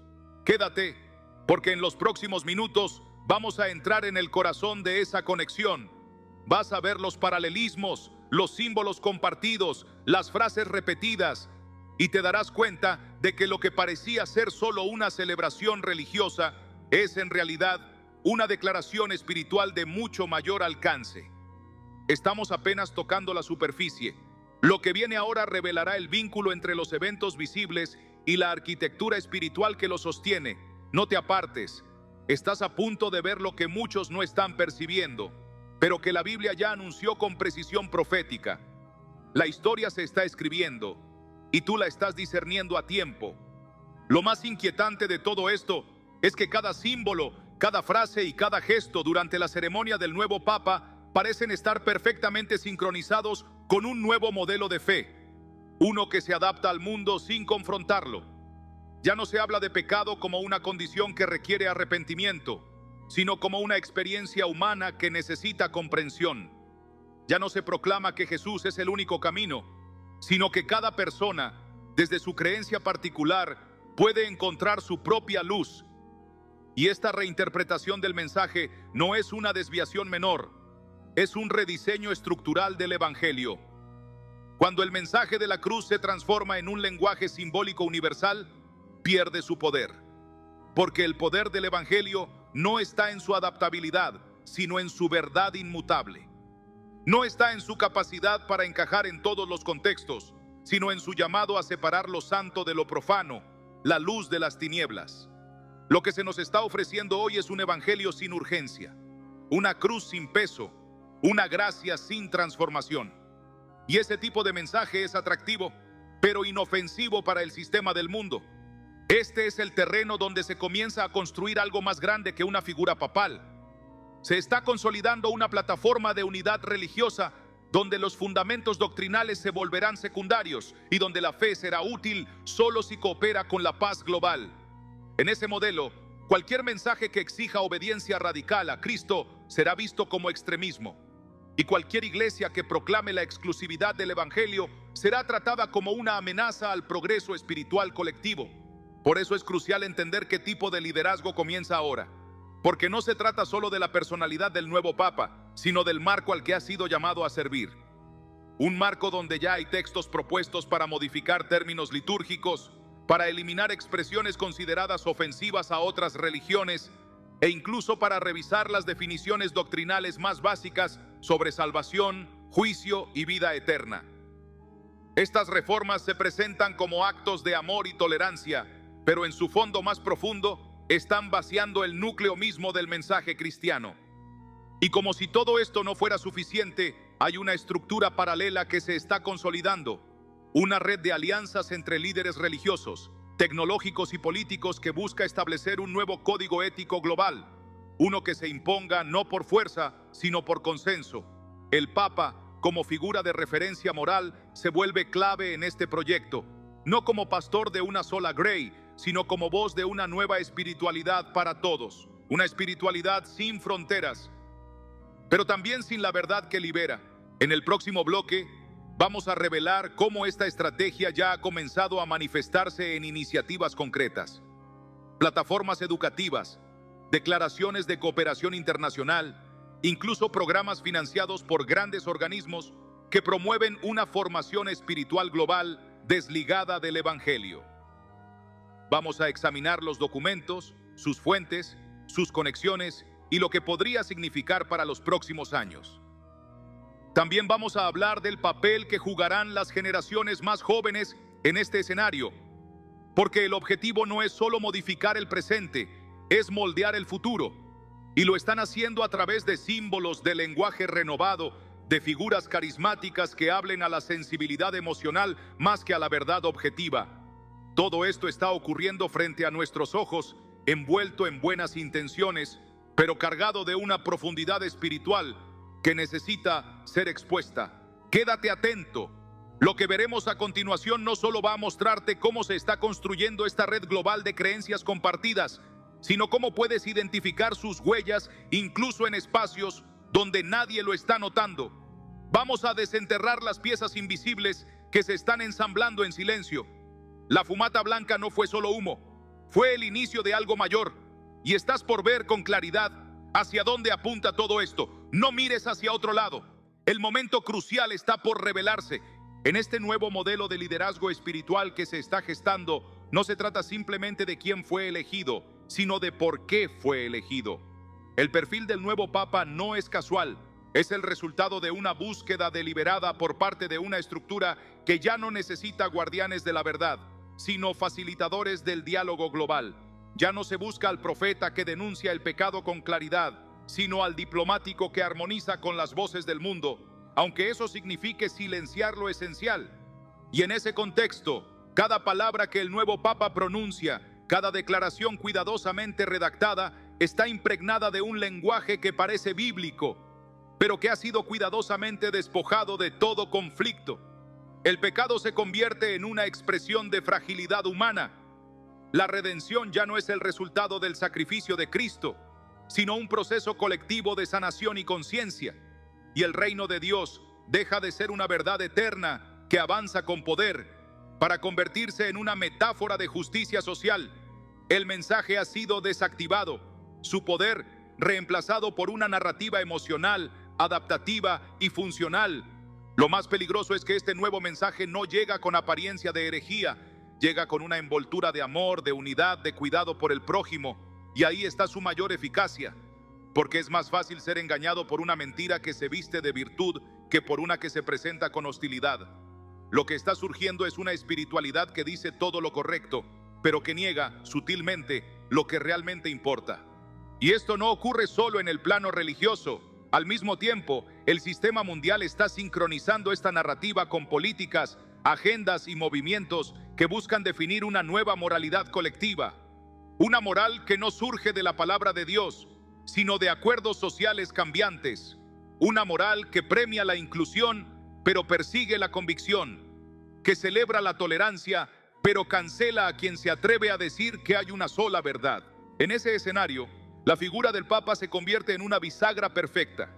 Quédate, porque en los próximos minutos vamos a entrar en el corazón de esa conexión. Vas a ver los paralelismos, los símbolos compartidos, las frases repetidas, y te darás cuenta de que lo que parecía ser solo una celebración religiosa es en realidad una declaración espiritual de mucho mayor alcance. Estamos apenas tocando la superficie. Lo que viene ahora revelará el vínculo entre los eventos visibles y la arquitectura espiritual que los sostiene. No te apartes. Estás a punto de ver lo que muchos no están percibiendo, pero que la Biblia ya anunció con precisión profética. La historia se está escribiendo y tú la estás discerniendo a tiempo. Lo más inquietante de todo esto es que cada símbolo, cada frase y cada gesto durante la ceremonia del nuevo Papa parecen estar perfectamente sincronizados con un nuevo modelo de fe, uno que se adapta al mundo sin confrontarlo. Ya no se habla de pecado como una condición que requiere arrepentimiento, sino como una experiencia humana que necesita comprensión. Ya no se proclama que Jesús es el único camino, sino que cada persona, desde su creencia particular, puede encontrar su propia luz. Y esta reinterpretación del mensaje no es una desviación menor, es un rediseño estructural del Evangelio. Cuando el mensaje de la cruz se transforma en un lenguaje simbólico universal, pierde su poder. Porque el poder del Evangelio no está en su adaptabilidad, sino en su verdad inmutable. No está en su capacidad para encajar en todos los contextos, sino en su llamado a separar lo santo de lo profano, la luz de las tinieblas. Lo que se nos está ofreciendo hoy es un evangelio sin urgencia, una cruz sin peso, una gracia sin transformación. Y ese tipo de mensaje es atractivo, pero inofensivo para el sistema del mundo. Este es el terreno donde se comienza a construir algo más grande que una figura papal. Se está consolidando una plataforma de unidad religiosa donde los fundamentos doctrinales se volverán secundarios y donde la fe será útil solo si coopera con la paz global. En ese modelo, cualquier mensaje que exija obediencia radical a Cristo será visto como extremismo, y cualquier iglesia que proclame la exclusividad del Evangelio será tratada como una amenaza al progreso espiritual colectivo. Por eso es crucial entender qué tipo de liderazgo comienza ahora, porque no se trata solo de la personalidad del nuevo Papa, sino del marco al que ha sido llamado a servir. Un marco donde ya hay textos propuestos para modificar términos litúrgicos, para eliminar expresiones consideradas ofensivas a otras religiones e incluso para revisar las definiciones doctrinales más básicas sobre salvación, juicio y vida eterna. Estas reformas se presentan como actos de amor y tolerancia, pero en su fondo más profundo están vaciando el núcleo mismo del mensaje cristiano. Y como si todo esto no fuera suficiente, hay una estructura paralela que se está consolidando, una red de alianzas entre líderes religiosos, tecnológicos y políticos que busca establecer un nuevo código ético global, uno que se imponga no por fuerza, sino por consenso. El Papa, como figura de referencia moral, se vuelve clave en este proyecto, no como pastor de una sola grey, sino como voz de una nueva espiritualidad para todos, una espiritualidad sin fronteras, pero también sin la verdad que libera. En el próximo bloque vamos a revelar cómo esta estrategia ya ha comenzado a manifestarse en iniciativas concretas, plataformas educativas, declaraciones de cooperación internacional, incluso programas financiados por grandes organismos que promueven una formación espiritual global desligada del Evangelio. Vamos a examinar los documentos, sus fuentes, sus conexiones y lo que podría significar para los próximos años. También vamos a hablar del papel que jugarán las generaciones más jóvenes en este escenario, porque el objetivo no es solo modificar el presente, es moldear el futuro, y lo están haciendo a través de símbolos, de lenguaje renovado, de figuras carismáticas que hablen a la sensibilidad emocional más que a la verdad objetiva. Todo esto está ocurriendo frente a nuestros ojos, envuelto en buenas intenciones, pero cargado de una profundidad espiritual que necesita ser expuesta. Quédate atento. Lo que veremos a continuación no solo va a mostrarte cómo se está construyendo esta red global de creencias compartidas, sino cómo puedes identificar sus huellas incluso en espacios donde nadie lo está notando. Vamos a desenterrar las piezas invisibles que se están ensamblando en silencio. La fumata blanca no fue solo humo, fue el inicio de algo mayor, y estás por ver con claridad hacia dónde apunta todo esto. No mires hacia otro lado. El momento crucial está por revelarse. En este nuevo modelo de liderazgo espiritual que se está gestando, no se trata simplemente de quién fue elegido, sino de por qué fue elegido. El perfil del nuevo Papa no es casual. Es el resultado de una búsqueda deliberada por parte de una estructura que ya no necesita guardianes de la verdad, sino facilitadores del diálogo global. Ya no se busca al profeta que denuncia el pecado con claridad, sino al diplomático que armoniza con las voces del mundo, aunque eso signifique silenciar lo esencial. Y en ese contexto, cada palabra que el nuevo Papa pronuncia, cada declaración cuidadosamente redactada, está impregnada de un lenguaje que parece bíblico. pero que ha sido cuidadosamente despojado de todo conflicto. El pecado se convierte en una expresión de fragilidad humana. La redención ya no es el resultado del sacrificio de Cristo, sino un proceso colectivo de sanación y conciencia. Y el reino de Dios deja de ser una verdad eterna que avanza con poder para convertirse en una metáfora de justicia social. El mensaje ha sido desactivado, su poder reemplazado por una narrativa emocional, adaptativa y funcional. Lo más peligroso es que este nuevo mensaje no llega con apariencia de herejía, llega con una envoltura de amor, de unidad, de cuidado por el prójimo, y ahí está su mayor eficacia, porque es más fácil ser engañado por una mentira que se viste de virtud que por una que se presenta con hostilidad. Lo que está surgiendo es una espiritualidad que dice todo lo correcto, pero que niega sutilmente lo que realmente importa. Y esto no ocurre solo en el plano religioso. Al mismo tiempo, el sistema mundial está sincronizando esta narrativa con políticas, agendas y movimientos que buscan definir una nueva moralidad colectiva. Una moral que no surge de la palabra de Dios, sino de acuerdos sociales cambiantes. Una moral que premia la inclusión, pero persigue la convicción. Que celebra la tolerancia, pero cancela a quien se atreve a decir que hay una sola verdad. En ese escenario, la figura del Papa se convierte en una bisagra perfecta,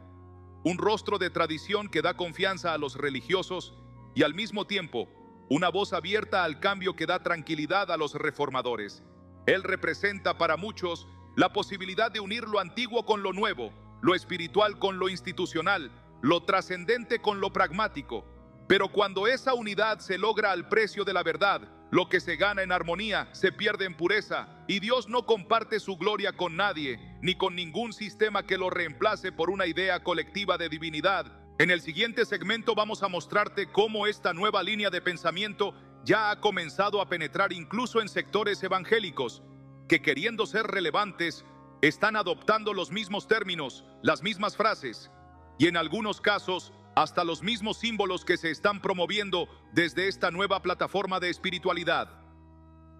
un rostro de tradición que da confianza a los religiosos y al mismo tiempo una voz abierta al cambio que da tranquilidad a los reformadores. Él representa para muchos la posibilidad de unir lo antiguo con lo nuevo, lo espiritual con lo institucional, lo trascendente con lo pragmático. Pero cuando esa unidad se logra al precio de la verdad, lo que se gana en armonía se pierde en pureza, y Dios no comparte su gloria con nadie, ni con ningún sistema que lo reemplace por una idea colectiva de divinidad. En el siguiente segmento vamos a mostrarte cómo esta nueva línea de pensamiento ya ha comenzado a penetrar incluso en sectores evangélicos, que queriendo ser relevantes, están adoptando los mismos términos, las mismas frases, y en algunos casos, hasta los mismos símbolos que se están promoviendo desde esta nueva plataforma de espiritualidad.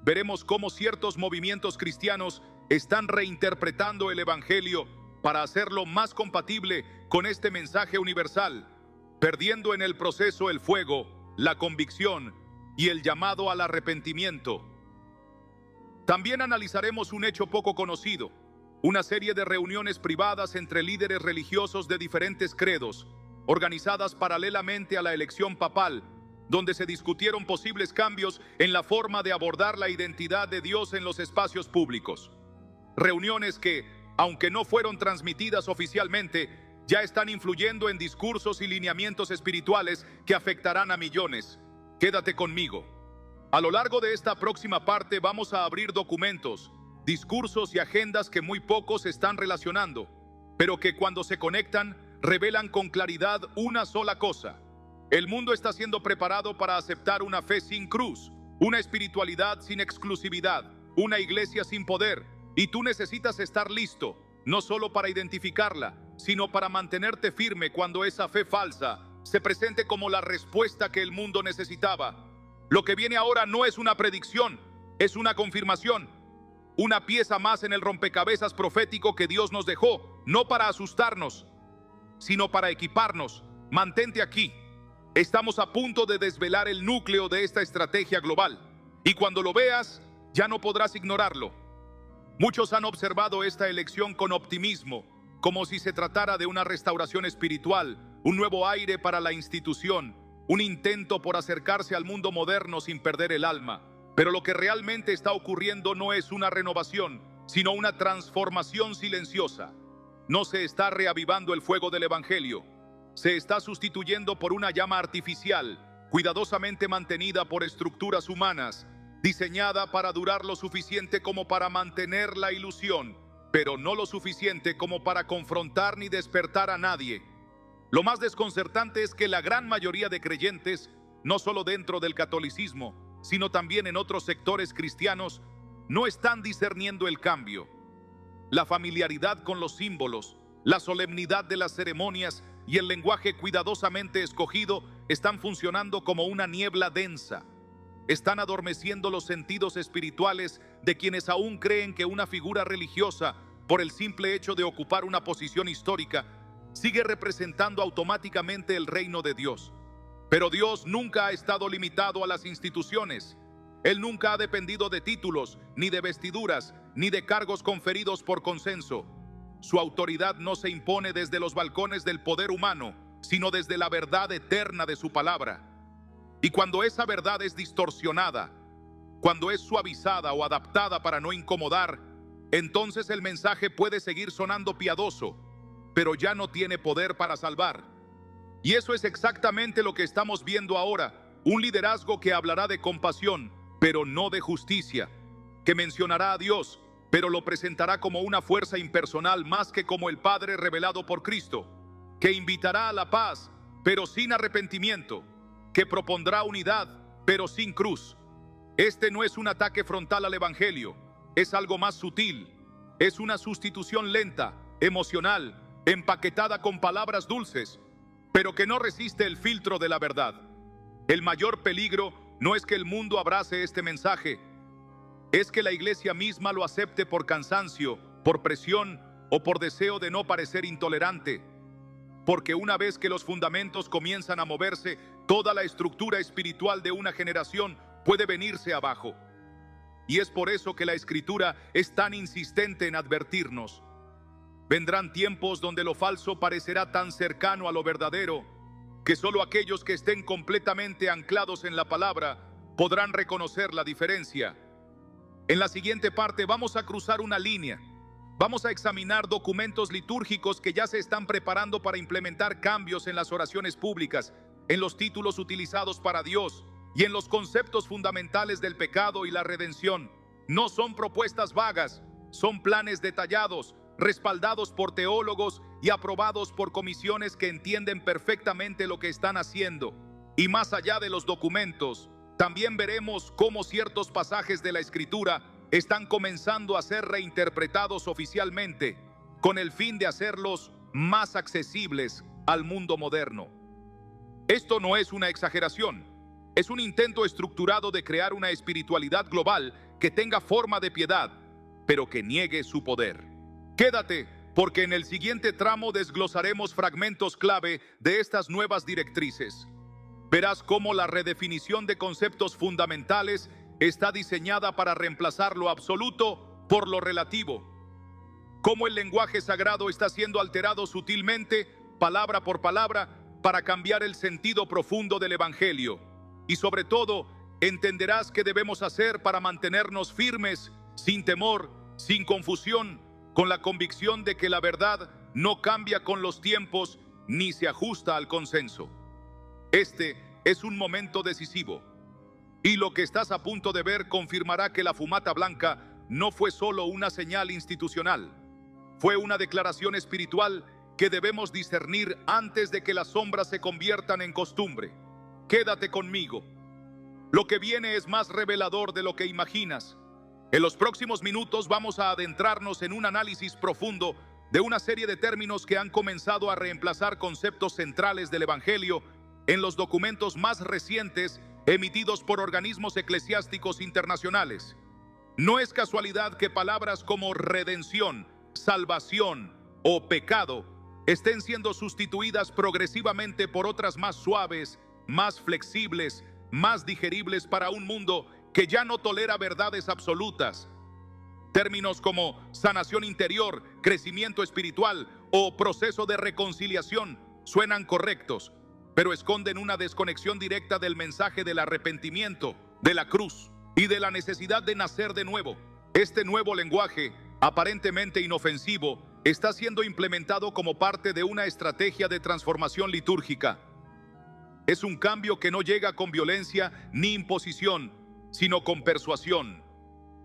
Veremos cómo ciertos movimientos cristianos están reinterpretando el Evangelio para hacerlo más compatible con este mensaje universal, perdiendo en el proceso el fuego, la convicción y el llamado al arrepentimiento. También analizaremos un hecho poco conocido, una serie de reuniones privadas entre líderes religiosos de diferentes credos, organizadas paralelamente a la elección papal, donde se discutieron posibles cambios en la forma de abordar la identidad de Dios en los espacios públicos. Reuniones que, aunque no fueron transmitidas oficialmente, ya están influyendo en discursos y lineamientos espirituales que afectarán a millones. Quédate conmigo. A lo largo de esta próxima parte vamos a abrir documentos, discursos y agendas que muy pocos están relacionando, pero que cuando se conectan, revelan con claridad una sola cosa. El mundo está siendo preparado para aceptar una fe sin cruz, una espiritualidad sin exclusividad, una iglesia sin poder, y tú necesitas estar listo, no solo para identificarla, sino para mantenerte firme cuando esa fe falsa se presente como la respuesta que el mundo necesitaba. Lo que viene ahora no es una predicción, es una confirmación, una pieza más en el rompecabezas profético que Dios nos dejó, no para asustarnos, sino para equiparnos. Mantente aquí. Estamos a punto de desvelar el núcleo de esta estrategia global, y cuando lo veas, ya no podrás ignorarlo. Muchos han observado esta elección con optimismo, como si se tratara de una restauración espiritual, un nuevo aire para la institución, un intento por acercarse al mundo moderno sin perder el alma. Pero lo que realmente está ocurriendo no es una renovación, sino una transformación silenciosa. No se está reavivando el fuego del Evangelio, se está sustituyendo por una llama artificial, cuidadosamente mantenida por estructuras humanas, diseñada para durar lo suficiente como para mantener la ilusión, pero no lo suficiente como para confrontar ni despertar a nadie. Lo más desconcertante es que la gran mayoría de creyentes, no solo dentro del catolicismo, sino también en otros sectores cristianos, no están discerniendo el cambio. La familiaridad con los símbolos, la solemnidad de las ceremonias y el lenguaje cuidadosamente escogido están funcionando como una niebla densa. Están adormeciendo los sentidos espirituales de quienes aún creen que una figura religiosa, por el simple hecho de ocupar una posición histórica, sigue representando automáticamente el reino de Dios. Pero Dios nunca ha estado limitado a las instituciones. Él nunca ha dependido de títulos, ni de vestiduras, ni de cargos conferidos por consenso. Su autoridad no se impone desde los balcones del poder humano, sino desde la verdad eterna de su palabra. Y cuando esa verdad es distorsionada, cuando es suavizada o adaptada para no incomodar, entonces el mensaje puede seguir sonando piadoso, pero ya no tiene poder para salvar. Y eso es exactamente lo que estamos viendo ahora: un liderazgo que hablará de compasión, pero no de justicia, que mencionará a Dios, pero lo presentará como una fuerza impersonal más que como el Padre revelado por Cristo, que invitará a la paz, pero sin arrepentimiento, que propondrá unidad, pero sin cruz. Este no es un ataque frontal al Evangelio, es algo más sutil. Es una sustitución lenta, emocional, empaquetada con palabras dulces, pero que no resiste el filtro de la verdad. El mayor peligro no es que el mundo abrace este mensaje, es que la iglesia misma lo acepte por cansancio, por presión o por deseo de no parecer intolerante. Porque una vez que los fundamentos comienzan a moverse, toda la estructura espiritual de una generación puede venirse abajo. Y es por eso que la Escritura es tan insistente en advertirnos. Vendrán tiempos donde lo falso parecerá tan cercano a lo verdadero que solo aquellos que estén completamente anclados en la palabra podrán reconocer la diferencia. En la siguiente parte vamos a cruzar una línea. Vamos a examinar documentos litúrgicos que ya se están preparando para implementar cambios en las oraciones públicas, en los títulos utilizados para Dios y en los conceptos fundamentales del pecado y la redención. No son propuestas vagas, son planes detallados, respaldados por teólogos y aprobados por comisiones que entienden perfectamente lo que están haciendo. Y más allá de los documentos, también veremos cómo ciertos pasajes de la Escritura están comenzando a ser reinterpretados oficialmente, con el fin de hacerlos más accesibles al mundo moderno. Esto no es una exageración, es un intento estructurado de crear una espiritualidad global que tenga forma de piedad, pero que niegue su poder. Quédate, porque en el siguiente tramo desglosaremos fragmentos clave de estas nuevas directrices. Verás cómo la redefinición de conceptos fundamentales está diseñada para reemplazar lo absoluto por lo relativo. Cómo el lenguaje sagrado está siendo alterado sutilmente, palabra por palabra, para cambiar el sentido profundo del Evangelio. Y sobre todo, entenderás qué debemos hacer para mantenernos firmes, sin temor, sin confusión, con la convicción de que la verdad no cambia con los tiempos ni se ajusta al consenso. Este es un momento decisivo, y lo que estás a punto de ver confirmará que la fumata blanca no fue solo una señal institucional, fue una declaración espiritual que debemos discernir antes de que las sombras se conviertan en costumbre. Quédate conmigo. Lo que viene es más revelador de lo que imaginas. En los próximos minutos vamos a adentrarnos en un análisis profundo de una serie de términos que han comenzado a reemplazar conceptos centrales del Evangelio en los documentos más recientes emitidos por organismos eclesiásticos internacionales. No es casualidad que palabras como redención, salvación o pecado estén siendo sustituidas progresivamente por otras más suaves, más flexibles, más digeribles para un mundo que ya no tolera verdades absolutas. Términos como sanación interior, crecimiento espiritual o proceso de reconciliación suenan correctos, pero esconden una desconexión directa del mensaje del arrepentimiento, de la cruz y de la necesidad de nacer de nuevo. Este nuevo lenguaje, aparentemente inofensivo, está siendo implementado como parte de una estrategia de transformación litúrgica. Es un cambio que no llega con violencia ni imposición, sino con persuasión.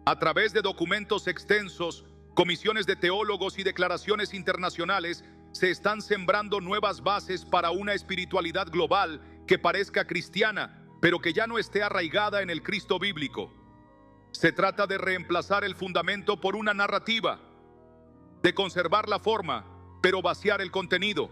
A través de documentos extensos, comisiones de teólogos y declaraciones internacionales, se están sembrando nuevas bases para una espiritualidad global que parezca cristiana, pero que ya no esté arraigada en el Cristo bíblico. Se trata de reemplazar el fundamento por una narrativa, de conservar la forma, pero vaciar el contenido.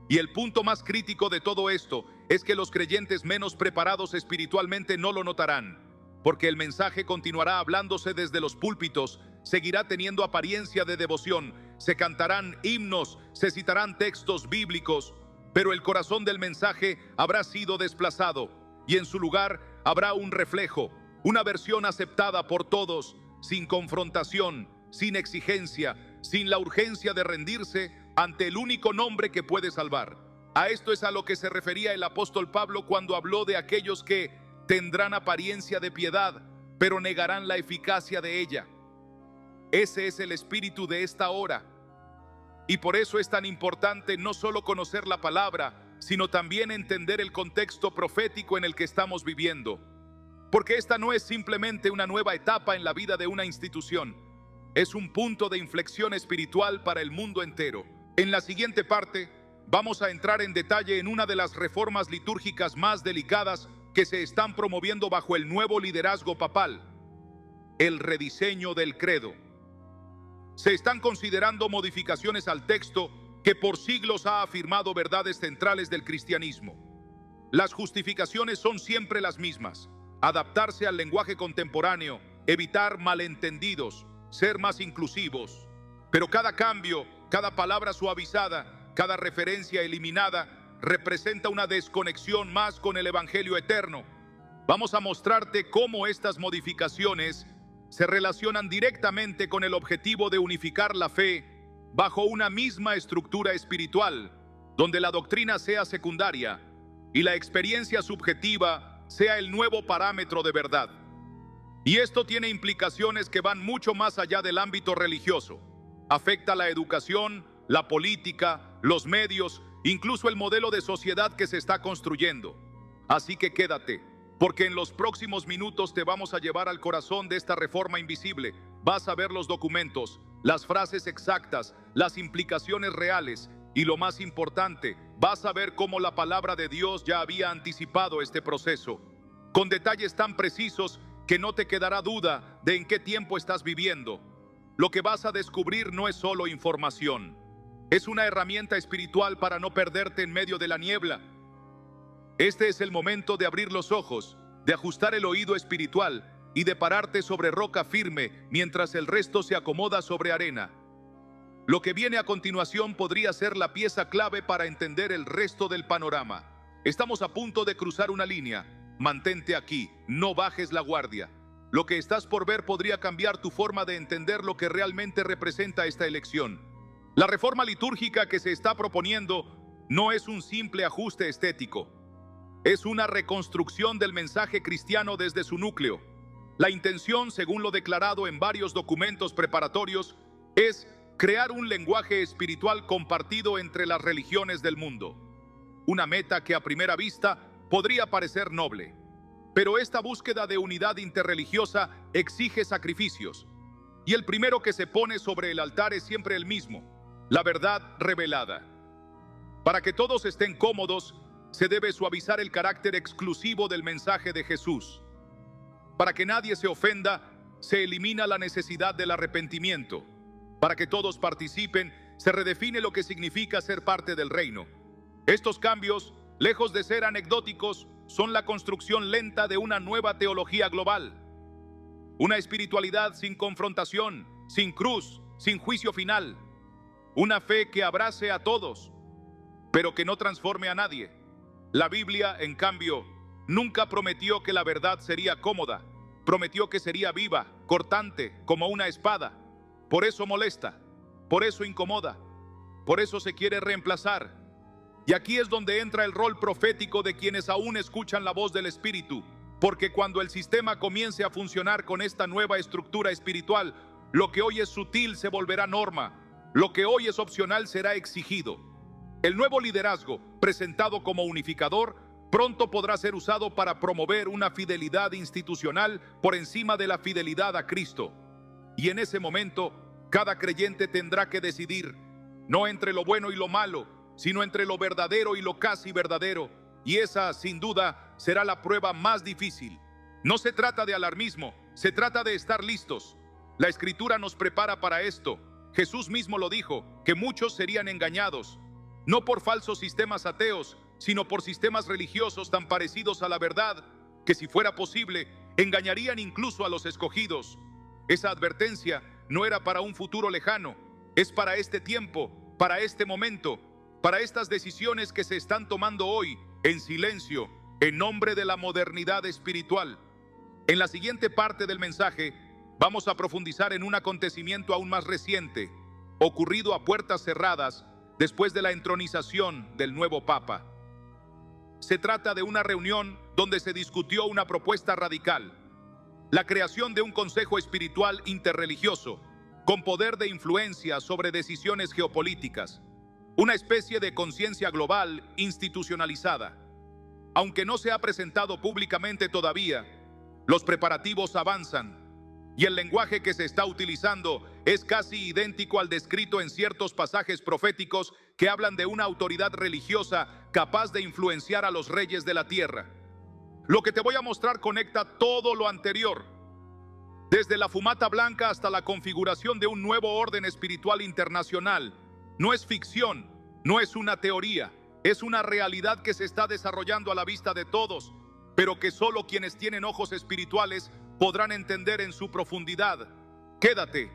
Y el punto más crítico de todo esto es que los creyentes menos preparados espiritualmente no lo notarán, porque el mensaje continuará hablándose desde los púlpitos, seguirá teniendo apariencia de devoción, se cantarán himnos, se citarán textos bíblicos, pero el corazón del mensaje habrá sido desplazado y en su lugar habrá un reflejo, una versión aceptada por todos, sin confrontación, sin exigencia, sin la urgencia de rendirse ante el único nombre que puede salvar. A esto es a lo que se refería el apóstol Pablo cuando habló de aquellos que tendrán apariencia de piedad, pero negarán la eficacia de ella. Ese es el espíritu de esta hora. Y por eso es tan importante no solo conocer la palabra, sino también entender el contexto profético en el que estamos viviendo. Porque esta no es simplemente una nueva etapa en la vida de una institución, es un punto de inflexión espiritual para el mundo entero. En la siguiente parte, vamos a entrar en detalle en una de las reformas litúrgicas más delicadas que se están promoviendo bajo el nuevo liderazgo papal: el rediseño del credo. Se están considerando modificaciones al texto que por siglos ha afirmado verdades centrales del cristianismo. Las justificaciones son siempre las mismas: adaptarse al lenguaje contemporáneo, evitar malentendidos, ser más inclusivos. Pero cada cambio, cada palabra suavizada, cada referencia eliminada, representa una desconexión más con el Evangelio eterno. Vamos a mostrarte cómo estas modificaciones se relacionan directamente con el objetivo de unificar la fe bajo una misma estructura espiritual, donde la doctrina sea secundaria y la experiencia subjetiva sea el nuevo parámetro de verdad. Y esto tiene implicaciones que van mucho más allá del ámbito religioso. Afecta la educación, la política, los medios, incluso el modelo de sociedad que se está construyendo. Así que quédate, porque en los próximos minutos te vamos a llevar al corazón de esta reforma invisible. Vas a ver los documentos, las frases exactas, las implicaciones reales y, lo más importante, vas a ver cómo la palabra de Dios ya había anticipado este proceso, con detalles tan precisos que no te quedará duda de en qué tiempo estás viviendo. Lo que vas a descubrir no es solo información, es una herramienta espiritual para no perderte en medio de la niebla. Este es el momento de abrir los ojos, de ajustar el oído espiritual y de pararte sobre roca firme mientras el resto se acomoda sobre arena. Lo que viene a continuación podría ser la pieza clave para entender el resto del panorama. Estamos a punto de cruzar una línea. Mantente aquí, no bajes la guardia. Lo que estás por ver podría cambiar tu forma de entender lo que realmente representa esta elección. La reforma litúrgica que se está proponiendo no es un simple ajuste estético. Es una reconstrucción del mensaje cristiano desde su núcleo. La intención, según lo declarado en varios documentos preparatorios, es crear un lenguaje espiritual compartido entre las religiones del mundo. Una meta que a primera vista podría parecer noble. Pero esta búsqueda de unidad interreligiosa exige sacrificios. Y el primero que se pone sobre el altar es siempre el mismo: la verdad revelada. Para que todos estén cómodos, se debe suavizar el carácter exclusivo del mensaje de Jesús. Para que nadie se ofenda, se elimina la necesidad del arrepentimiento. Para que todos participen, se redefine lo que significa ser parte del reino. Estos cambios, lejos de ser anecdóticos, son la construcción lenta de una nueva teología global. Una espiritualidad sin confrontación, sin cruz, sin juicio final. Una fe que abrace a todos, pero que no transforme a nadie. La Biblia, en cambio, nunca prometió que la verdad sería cómoda. Prometió que sería viva, cortante, como una espada. Por eso molesta, por eso incomoda, por eso se quiere reemplazar. Y aquí es donde entra el rol profético de quienes aún escuchan la voz del Espíritu. Porque cuando el sistema comience a funcionar con esta nueva estructura espiritual, lo que hoy es sutil se volverá norma. Lo que hoy es opcional será exigido. El nuevo liderazgo, presentado como unificador, pronto podrá ser usado para promover una fidelidad institucional por encima de la fidelidad a Cristo. Y en ese momento, cada creyente tendrá que decidir, no entre lo bueno y lo malo, sino entre lo verdadero y lo casi verdadero. Y esa, sin duda, será la prueba más difícil. No se trata de alarmismo, se trata de estar listos. La Escritura nos prepara para esto. Jesús mismo lo dijo, que muchos serían engañados, no por falsos sistemas ateos, sino por sistemas religiosos tan parecidos a la verdad, que si fuera posible, engañarían incluso a los escogidos. Esa advertencia no era para un futuro lejano, es para este tiempo, para este momento, para estas decisiones que se están tomando hoy en silencio, en nombre de la modernidad espiritual. En la siguiente parte del mensaje vamos a profundizar en un acontecimiento aún más reciente, ocurrido a puertas cerradas después de la entronización del nuevo Papa. Se trata de una reunión donde se discutió una propuesta radical: la creación de un consejo espiritual interreligioso con poder de influencia sobre decisiones geopolíticas, una especie de conciencia global institucionalizada. Aunque no se ha presentado públicamente todavía, los preparativos avanzan y el lenguaje que se está utilizando es casi idéntico al descrito en ciertos pasajes proféticos que hablan de una autoridad religiosa capaz de influenciar a los reyes de la tierra. Lo que te voy a mostrar conecta todo lo anterior, desde la fumata blanca hasta la configuración de un nuevo orden espiritual internacional. No es ficción, no es una teoría, es una realidad que se está desarrollando a la vista de todos, pero que solo quienes tienen ojos espirituales podrán entender en su profundidad. Quédate,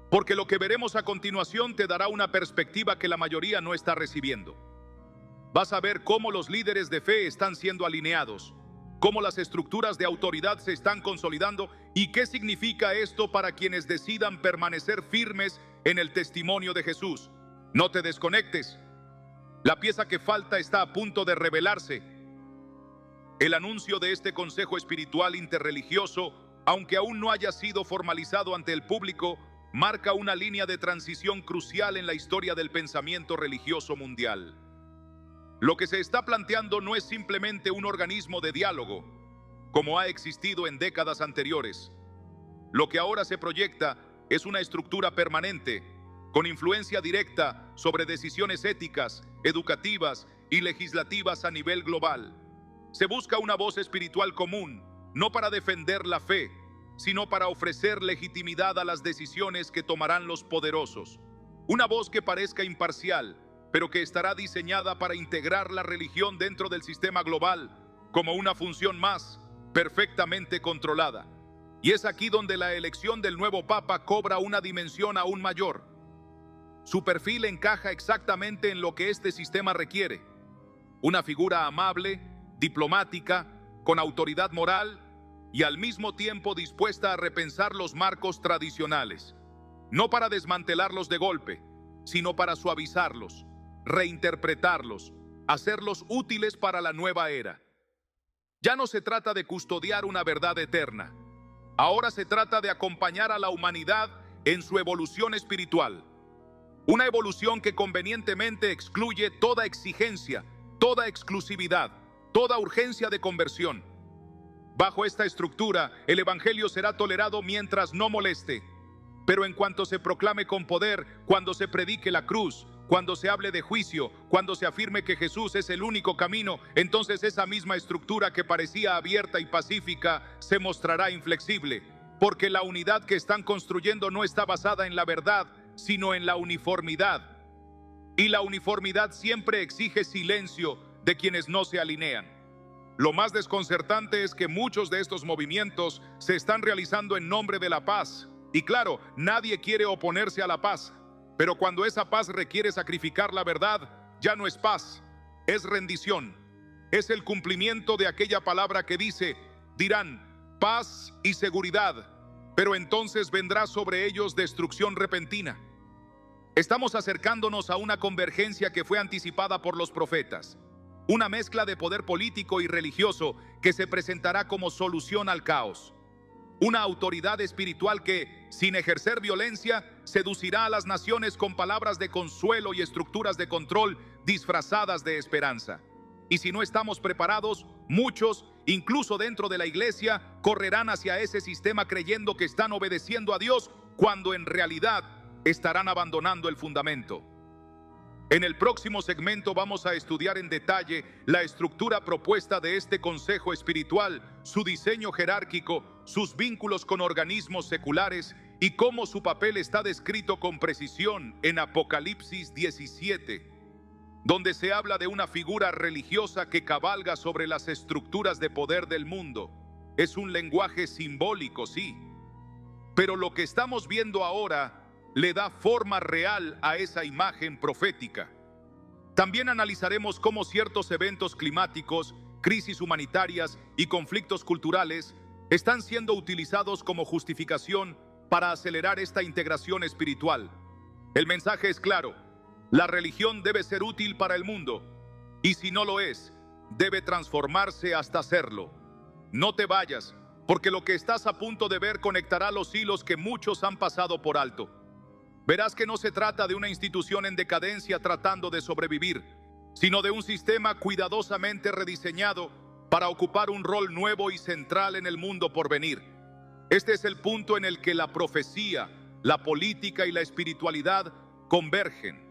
porque lo que veremos a continuación te dará una perspectiva que la mayoría no está recibiendo. Vas a ver cómo los líderes de fe están siendo alineados, cómo las estructuras de autoridad se están consolidando y qué significa esto para quienes decidan permanecer firmes en el testimonio de Jesús. No te desconectes. La pieza que falta está a punto de revelarse. El anuncio de este Consejo Espiritual Interreligioso, aunque aún no haya sido formalizado ante el público, marca una línea de transición crucial en la historia del pensamiento religioso mundial. Lo que se está planteando no es simplemente un organismo de diálogo, como ha existido en décadas anteriores. Lo que ahora se proyecta es una estructura permanente, con influencia directa sobre decisiones éticas, educativas y legislativas a nivel global. Se busca una voz espiritual común, no para defender la fe, sino para ofrecer legitimidad a las decisiones que tomarán los poderosos. Una voz que parezca imparcial, pero que estará diseñada para integrar la religión dentro del sistema global como una función más perfectamente controlada. Y es aquí donde la elección del nuevo Papa cobra una dimensión aún mayor. Su perfil encaja exactamente en lo que este sistema requiere: una figura amable, diplomática, con autoridad moral y al mismo tiempo dispuesta a repensar los marcos tradicionales, no para desmantelarlos de golpe, sino para suavizarlos, reinterpretarlos, hacerlos útiles para la nueva era. Ya no se trata de custodiar una verdad eterna. Ahora se trata de acompañar a la humanidad en su evolución espiritual. Una evolución que convenientemente excluye toda exigencia, toda exclusividad, toda urgencia de conversión. Bajo esta estructura, el Evangelio será tolerado mientras no moleste. Pero en cuanto se proclame con poder, cuando se predique la cruz, cuando se hable de juicio, cuando se afirme que Jesús es el único camino, entonces esa misma estructura que parecía abierta y pacífica se mostrará inflexible, porque la unidad que están construyendo no está basada en la verdad, sino en la uniformidad. Y la uniformidad siempre exige silencio de quienes no se alinean. Lo más desconcertante es que muchos de estos movimientos se están realizando en nombre de la paz. Y claro, nadie quiere oponerse a la paz. Pero cuando esa paz requiere sacrificar la verdad, ya no es paz, es rendición. Es el cumplimiento de aquella palabra que dice: dirán paz y seguridad, pero entonces vendrá sobre ellos destrucción repentina. Estamos acercándonos a una convergencia que fue anticipada por los profetas. Una mezcla de poder político y religioso que se presentará como solución al caos. Una autoridad espiritual que, sin ejercer violencia, seducirá a las naciones con palabras de consuelo y estructuras de control disfrazadas de esperanza. Y si no estamos preparados, muchos, incluso dentro de la iglesia, correrán hacia ese sistema creyendo que están obedeciendo a Dios, cuando en realidad estarán abandonando el fundamento. En el próximo segmento vamos a estudiar en detalle la estructura propuesta de este consejo espiritual, su diseño jerárquico, sus vínculos con organismos seculares y cómo su papel está descrito con precisión en Apocalipsis 17, donde se habla de una figura religiosa que cabalga sobre las estructuras de poder del mundo. Es un lenguaje simbólico, sí, Pero lo que estamos viendo ahora le da forma real a esa imagen profética. También analizaremos cómo ciertos eventos climáticos, crisis humanitarias y conflictos culturales están siendo utilizados como justificación para acelerar esta integración espiritual. El mensaje es claro: la religión debe ser útil para el mundo, y si no lo es, debe transformarse hasta serlo. No te vayas, porque lo que estás a punto de ver conectará los hilos que muchos han pasado por alto. Verás que no se trata de una institución en decadencia tratando de sobrevivir, sino de un sistema cuidadosamente rediseñado para ocupar un rol nuevo y central en el mundo por venir. Este es el punto en el que la profecía, la política y la espiritualidad convergen.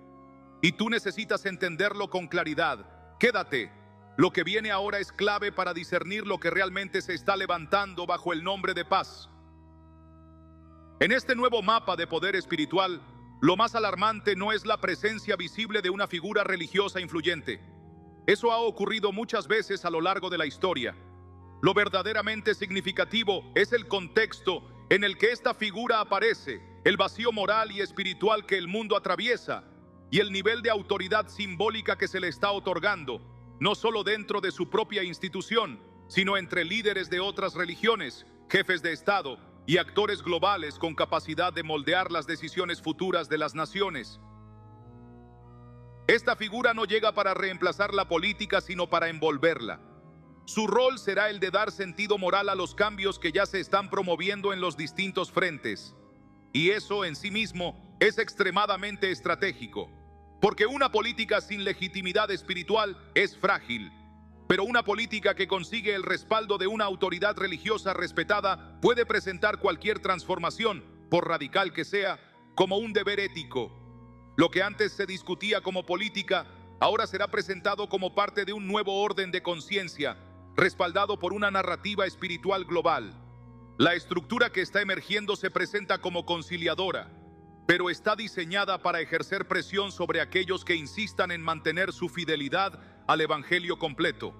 Y tú necesitas entenderlo con claridad. Quédate. Lo que viene ahora es clave para discernir lo que realmente se está levantando bajo el nombre de paz. En este nuevo mapa de poder espiritual, lo más alarmante no es la presencia visible de una figura religiosa influyente. Eso ha ocurrido muchas veces a lo largo de la historia. Lo verdaderamente significativo es el contexto en el que esta figura aparece, el vacío moral y espiritual que el mundo atraviesa, y el nivel de autoridad simbólica que se le está otorgando, no solo dentro de su propia institución, sino entre líderes de otras religiones, jefes de Estado y actores globales con capacidad de moldear las decisiones futuras de las naciones. Esta figura no llega para reemplazar la política, sino para envolverla. Su rol será el de dar sentido moral a los cambios que ya se están promoviendo en los distintos frentes. Y eso en sí mismo es extremadamente estratégico, porque una política sin legitimidad espiritual es frágil, pero una política que consigue el respaldo de una autoridad religiosa respetada puede presentar cualquier transformación, por radical que sea, como un deber ético. Lo que antes se discutía como política, ahora será presentado como parte de un nuevo orden de conciencia, respaldado por una narrativa espiritual global. La estructura que está emergiendo se presenta como conciliadora, pero está diseñada para ejercer presión sobre aquellos que insistan en mantener su fidelidad al evangelio completo.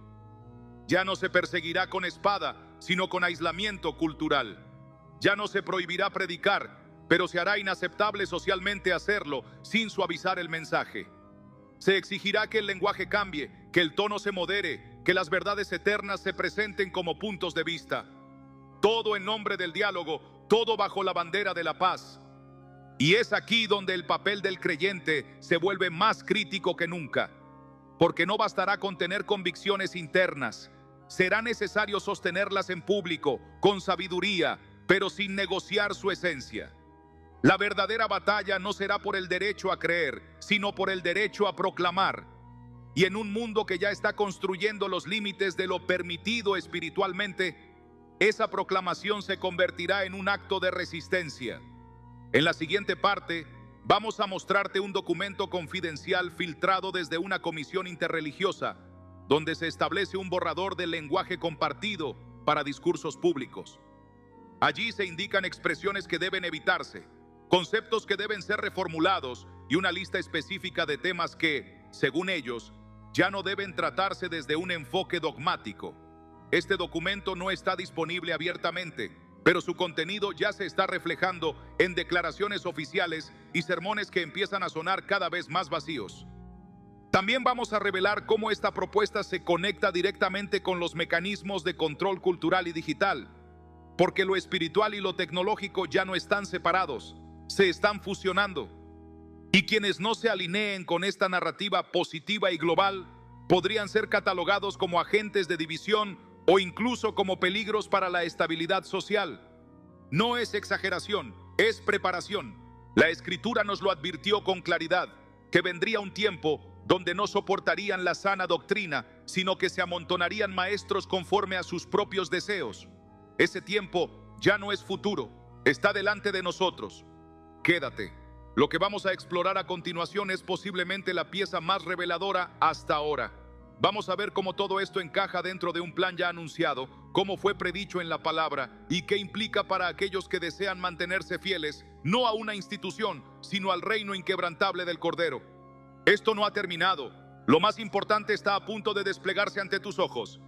Ya no se perseguirá con espada, sino con aislamiento cultural. Ya no se prohibirá predicar, pero se hará inaceptable socialmente hacerlo sin suavizar el mensaje. Se exigirá que el lenguaje cambie, que el tono se modere, que las verdades eternas se presenten como puntos de vista. Todo en nombre del diálogo, todo bajo la bandera de la paz. Y es aquí donde el papel del creyente se vuelve más crítico que nunca, porque no bastará con tener convicciones internas. Será necesario sostenerlas en público, con sabiduría, pero sin negociar su esencia. La verdadera batalla no será por el derecho a creer, sino por el derecho a proclamar. Y en un mundo que ya está construyendo los límites de lo permitido espiritualmente, esa proclamación se convertirá en un acto de resistencia. En la siguiente parte, vamos a mostrarte un documento confidencial filtrado desde una comisión interreligiosa, donde se establece un borrador del lenguaje compartido para discursos públicos. Allí se indican expresiones que deben evitarse, conceptos que deben ser reformulados y una lista específica de temas que, según ellos, ya no deben tratarse desde un enfoque dogmático. Este documento no está disponible abiertamente, pero su contenido ya se está reflejando en declaraciones oficiales y sermones que empiezan a sonar cada vez más vacíos. También vamos a revelar cómo esta propuesta se conecta directamente con los mecanismos de control cultural y digital, porque lo espiritual y lo tecnológico ya no están separados, se están fusionando. Y quienes no se alineen con esta narrativa positiva y global podrían ser catalogados como agentes de división o incluso como peligros para la estabilidad social. No es exageración, es preparación. La Escritura nos lo advirtió con claridad, que vendría un tiempo donde no soportarían la sana doctrina, sino que se amontonarían maestros conforme a sus propios deseos. Ese tiempo ya no es futuro, está delante de nosotros. Quédate. Lo que vamos a explorar a continuación es posiblemente la pieza más reveladora hasta ahora. Vamos a ver cómo todo esto encaja dentro de un plan ya anunciado, cómo fue predicho en la palabra y qué implica para aquellos que desean mantenerse fieles, no a una institución, sino al reino inquebrantable del Cordero. Esto no ha terminado. Lo más importante está a punto de desplegarse ante tus ojos.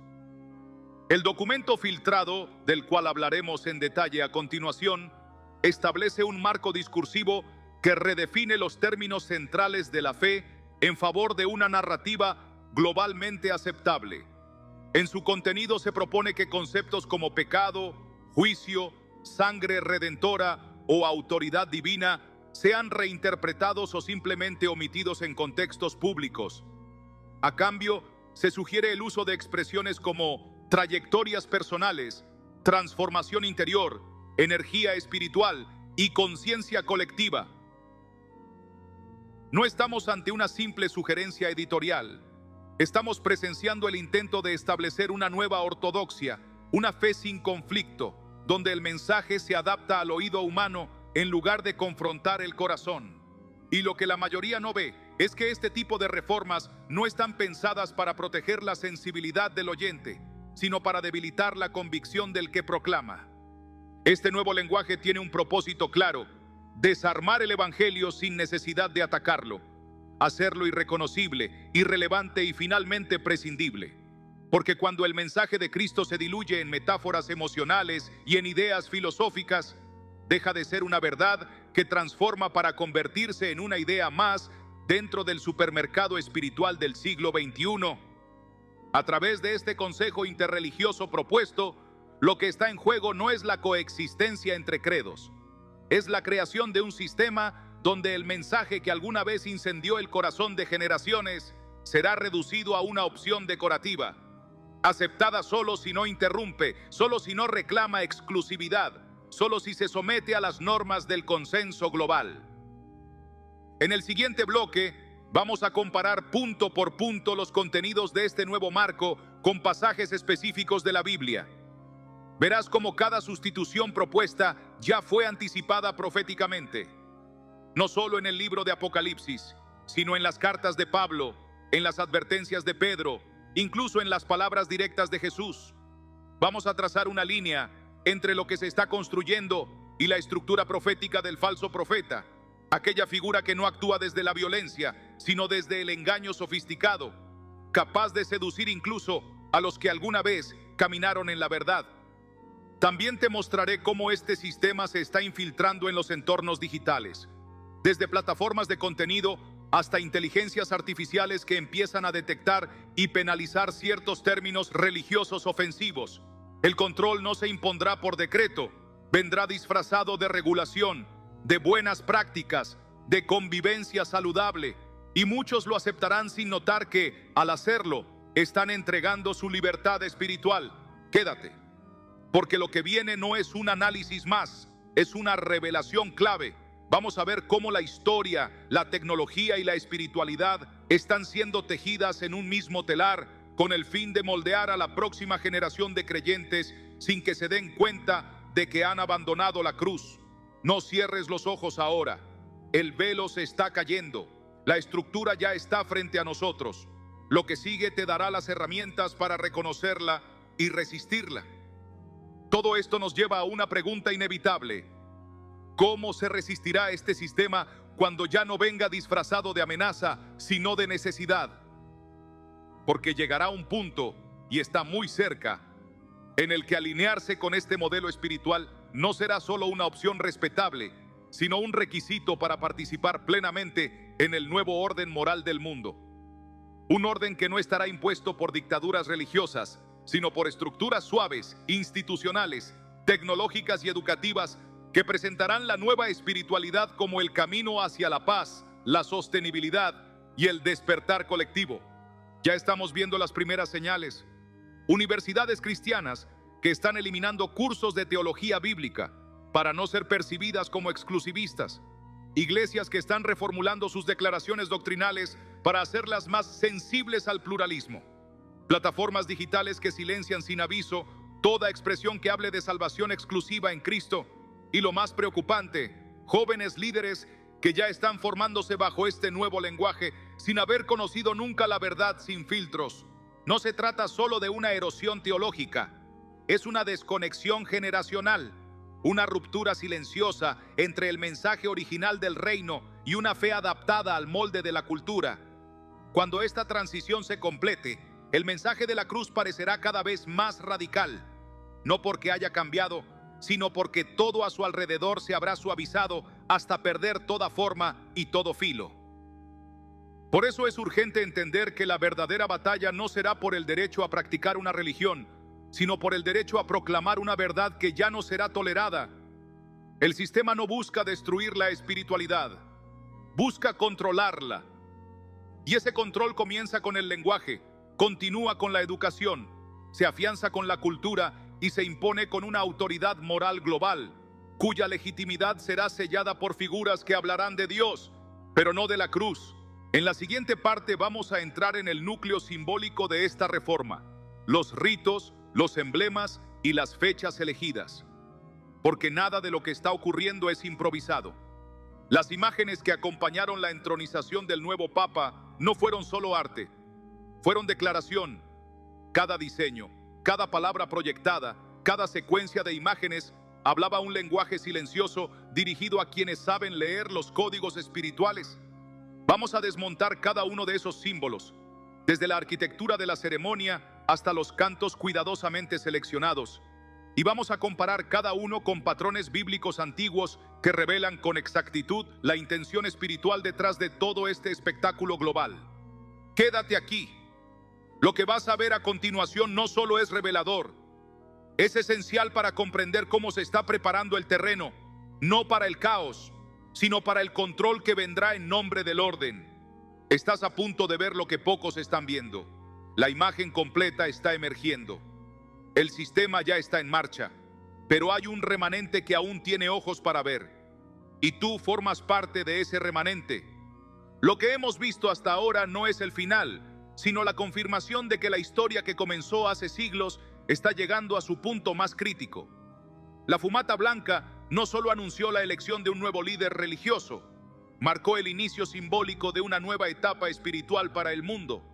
El documento filtrado, del cual hablaremos en detalle a continuación, establece un marco discursivo que redefine los términos centrales de la fe en favor de una narrativa globalmente aceptable. En su contenido se propone que conceptos como pecado, juicio, sangre redentora o autoridad divina sean reinterpretados o simplemente omitidos en contextos públicos. A cambio, se sugiere el uso de expresiones como trayectorias personales, transformación interior, energía espiritual y conciencia colectiva. No estamos ante una simple sugerencia editorial. Estamos presenciando el intento de establecer una nueva ortodoxia, una fe sin conflicto, donde el mensaje se adapta al oído humano en lugar de confrontar el corazón. Y lo que la mayoría no ve es que este tipo de reformas no están pensadas para proteger la sensibilidad del oyente, sino para debilitar la convicción del que proclama. Este nuevo lenguaje tiene un propósito claro: desarmar el evangelio sin necesidad de atacarlo, hacerlo irreconocible, irrelevante y finalmente prescindible. Porque cuando el mensaje de Cristo se diluye en metáforas emocionales y en ideas filosóficas, deja de ser una verdad que transforma para convertirse en una idea más dentro del supermercado espiritual del siglo XXI. A través de este consejo interreligioso propuesto, lo que está en juego no es la coexistencia entre credos, es la creación de un sistema donde el mensaje que alguna vez incendió el corazón de generaciones será reducido a una opción decorativa, aceptada solo si no interrumpe, solo si no reclama exclusividad, solo si se somete a las normas del consenso global. En el siguiente bloque, vamos a comparar punto por punto los contenidos de este nuevo marco con pasajes específicos de la Biblia. Verás cómo cada sustitución propuesta ya fue anticipada proféticamente, no solo en el libro de Apocalipsis, sino en las cartas de Pablo, en las advertencias de Pedro, incluso en las palabras directas de Jesús. Vamos a trazar una línea entre lo que se está construyendo y la estructura profética del falso profeta, aquella figura que no actúa desde la violencia, sino desde el engaño sofisticado, capaz de seducir incluso a los que alguna vez caminaron en la verdad. También te mostraré cómo este sistema se está infiltrando en los entornos digitales, desde plataformas de contenido hasta inteligencias artificiales que empiezan a detectar y penalizar ciertos términos religiosos ofensivos. El control no se impondrá por decreto, vendrá disfrazado de regulación, de buenas prácticas, de convivencia saludable, y muchos lo aceptarán sin notar que, al hacerlo, están entregando su libertad espiritual. Quédate, porque lo que viene no es un análisis más, es una revelación clave. Vamos a ver cómo la historia, la tecnología y la espiritualidad están siendo tejidas en un mismo telar con el fin de moldear a la próxima generación de creyentes sin que se den cuenta de que han abandonado la cruz. No cierres los ojos ahora. El velo se está cayendo. La estructura ya está frente a nosotros. Lo que sigue te dará las herramientas para reconocerla y resistirla. Todo esto nos lleva a una pregunta inevitable. ¿Cómo se resistirá este sistema cuando ya no venga disfrazado de amenaza, sino de necesidad? Porque llegará un punto, y está muy cerca, en el que alinearse con este modelo espiritual no será solo una opción respetable, sino un requisito para participar plenamente en el nuevo orden moral del mundo. Un orden que no estará impuesto por dictaduras religiosas, sino por estructuras suaves, institucionales, tecnológicas y educativas que presentarán la nueva espiritualidad como el camino hacia la paz, la sostenibilidad y el despertar colectivo. Ya estamos viendo las primeras señales. Universidades cristianas que están eliminando cursos de teología bíblica para no ser percibidas como exclusivistas. Iglesias que están reformulando sus declaraciones doctrinales para hacerlas más sensibles al pluralismo. Plataformas digitales que silencian sin aviso toda expresión que hable de salvación exclusiva en Cristo. Y lo más preocupante, jóvenes líderes que ya están formándose bajo este nuevo lenguaje sin haber conocido nunca la verdad sin filtros. No se trata solo de una erosión teológica, es una desconexión generacional, una ruptura silenciosa entre el mensaje original del reino y una fe adaptada al molde de la cultura. Cuando esta transición se complete, el mensaje de la cruz parecerá cada vez más radical, no porque haya cambiado, sino porque todo a su alrededor se habrá suavizado hasta perder toda forma y todo filo. Por eso es urgente entender que la verdadera batalla no será por el derecho a practicar una religión, sino por el derecho a proclamar una verdad que ya no será tolerada. El sistema no busca destruir la espiritualidad, busca controlarla. Y ese control comienza con el lenguaje, continúa con la educación, se afianza con la cultura y se impone con una autoridad moral global, cuya legitimidad será sellada por figuras que hablarán de Dios, pero no de la cruz. En la siguiente parte vamos a entrar en el núcleo simbólico de esta reforma, los ritos, los emblemas y las fechas elegidas. Porque nada de lo que está ocurriendo es improvisado. Las imágenes que acompañaron la entronización del nuevo Papa no fueron solo arte, fueron declaración. Cada diseño, cada palabra proyectada, cada secuencia de imágenes hablaba un lenguaje silencioso dirigido a quienes saben leer los códigos espirituales. Vamos a desmontar cada uno de esos símbolos, desde la arquitectura de la ceremonia hasta los cantos cuidadosamente seleccionados. Y vamos a comparar cada uno con patrones bíblicos antiguos que revelan con exactitud la intención espiritual detrás de todo este espectáculo global. Quédate aquí. Lo que vas a ver a continuación no solo es revelador, es esencial para comprender cómo se está preparando el terreno, no para el caos, sino para el control que vendrá en nombre del orden. Estás a punto de ver lo que pocos están viendo. La imagen completa está emergiendo. El sistema ya está en marcha, pero hay un remanente que aún tiene ojos para ver. Y tú formas parte de ese remanente. Lo que hemos visto hasta ahora no es el final, sino la confirmación de que la historia que comenzó hace siglos está llegando a su punto más crítico. La fumata blanca no solo anunció la elección de un nuevo líder religioso, marcó el inicio simbólico de una nueva etapa espiritual para el mundo.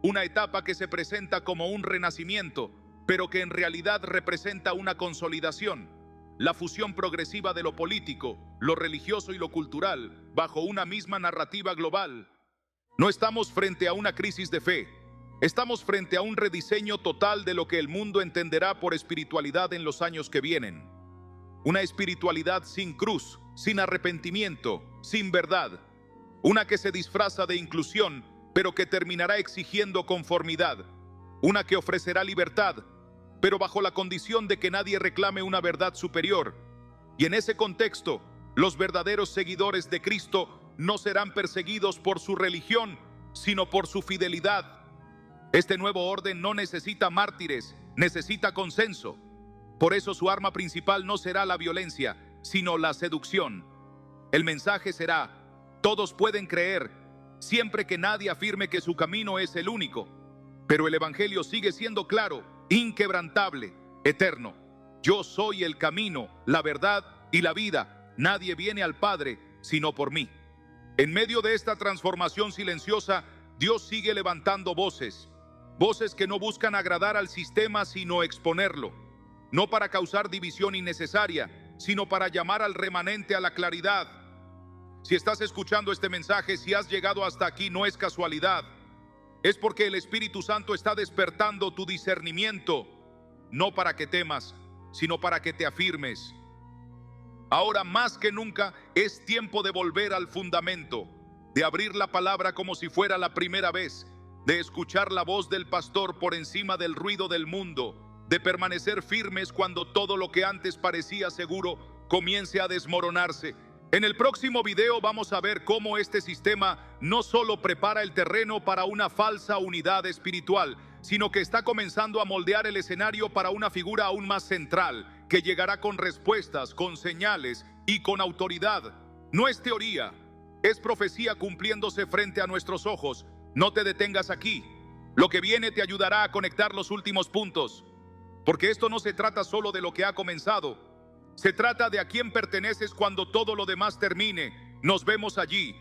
Una etapa que se presenta como un renacimiento, pero que en realidad representa una consolidación, la fusión progresiva de lo político, lo religioso y lo cultural, bajo una misma narrativa global. No estamos frente a una crisis de fe, estamos frente a un rediseño total de lo que el mundo entenderá por espiritualidad en los años que vienen. Una espiritualidad sin cruz, sin arrepentimiento, sin verdad. Una que se disfraza de inclusión, pero que terminará exigiendo conformidad. Una que ofrecerá libertad, pero bajo la condición de que nadie reclame una verdad superior. Y en ese contexto, los verdaderos seguidores de Cristo no serán perseguidos por su religión, sino por su fidelidad. Este nuevo orden no necesita mártires, necesita consenso. Por eso su arma principal no será la violencia, sino la seducción. El mensaje será: todos pueden creer, siempre que nadie afirme que su camino es el único. Pero el Evangelio sigue siendo claro, inquebrantable, eterno. Yo soy el camino, la verdad y la vida. Nadie viene al Padre sino por mí. En medio de esta transformación silenciosa, Dios sigue levantando voces. Voces que no buscan agradar al sistema sino exponerlo. No para causar división innecesaria, sino para llamar al remanente a la claridad. Si estás escuchando este mensaje, si has llegado hasta aquí, no es casualidad. Es porque el Espíritu Santo está despertando tu discernimiento, no para que temas, sino para que te afirmes. Ahora más que nunca es tiempo de volver al fundamento, de abrir la palabra como si fuera la primera vez, de escuchar la voz del pastor por encima del ruido del mundo, de permanecer firmes cuando todo lo que antes parecía seguro comience a desmoronarse. En el próximo video vamos a ver cómo este sistema no solo prepara el terreno para una falsa unidad espiritual, sino que está comenzando a moldear el escenario para una figura aún más central, que llegará con respuestas, con señales y con autoridad. No es teoría, es profecía cumpliéndose frente a nuestros ojos. No te detengas aquí. Lo que viene te ayudará a conectar los últimos puntos, porque esto no se trata solo de lo que ha comenzado. Se trata de a quién perteneces cuando todo lo demás termine. Nos vemos allí.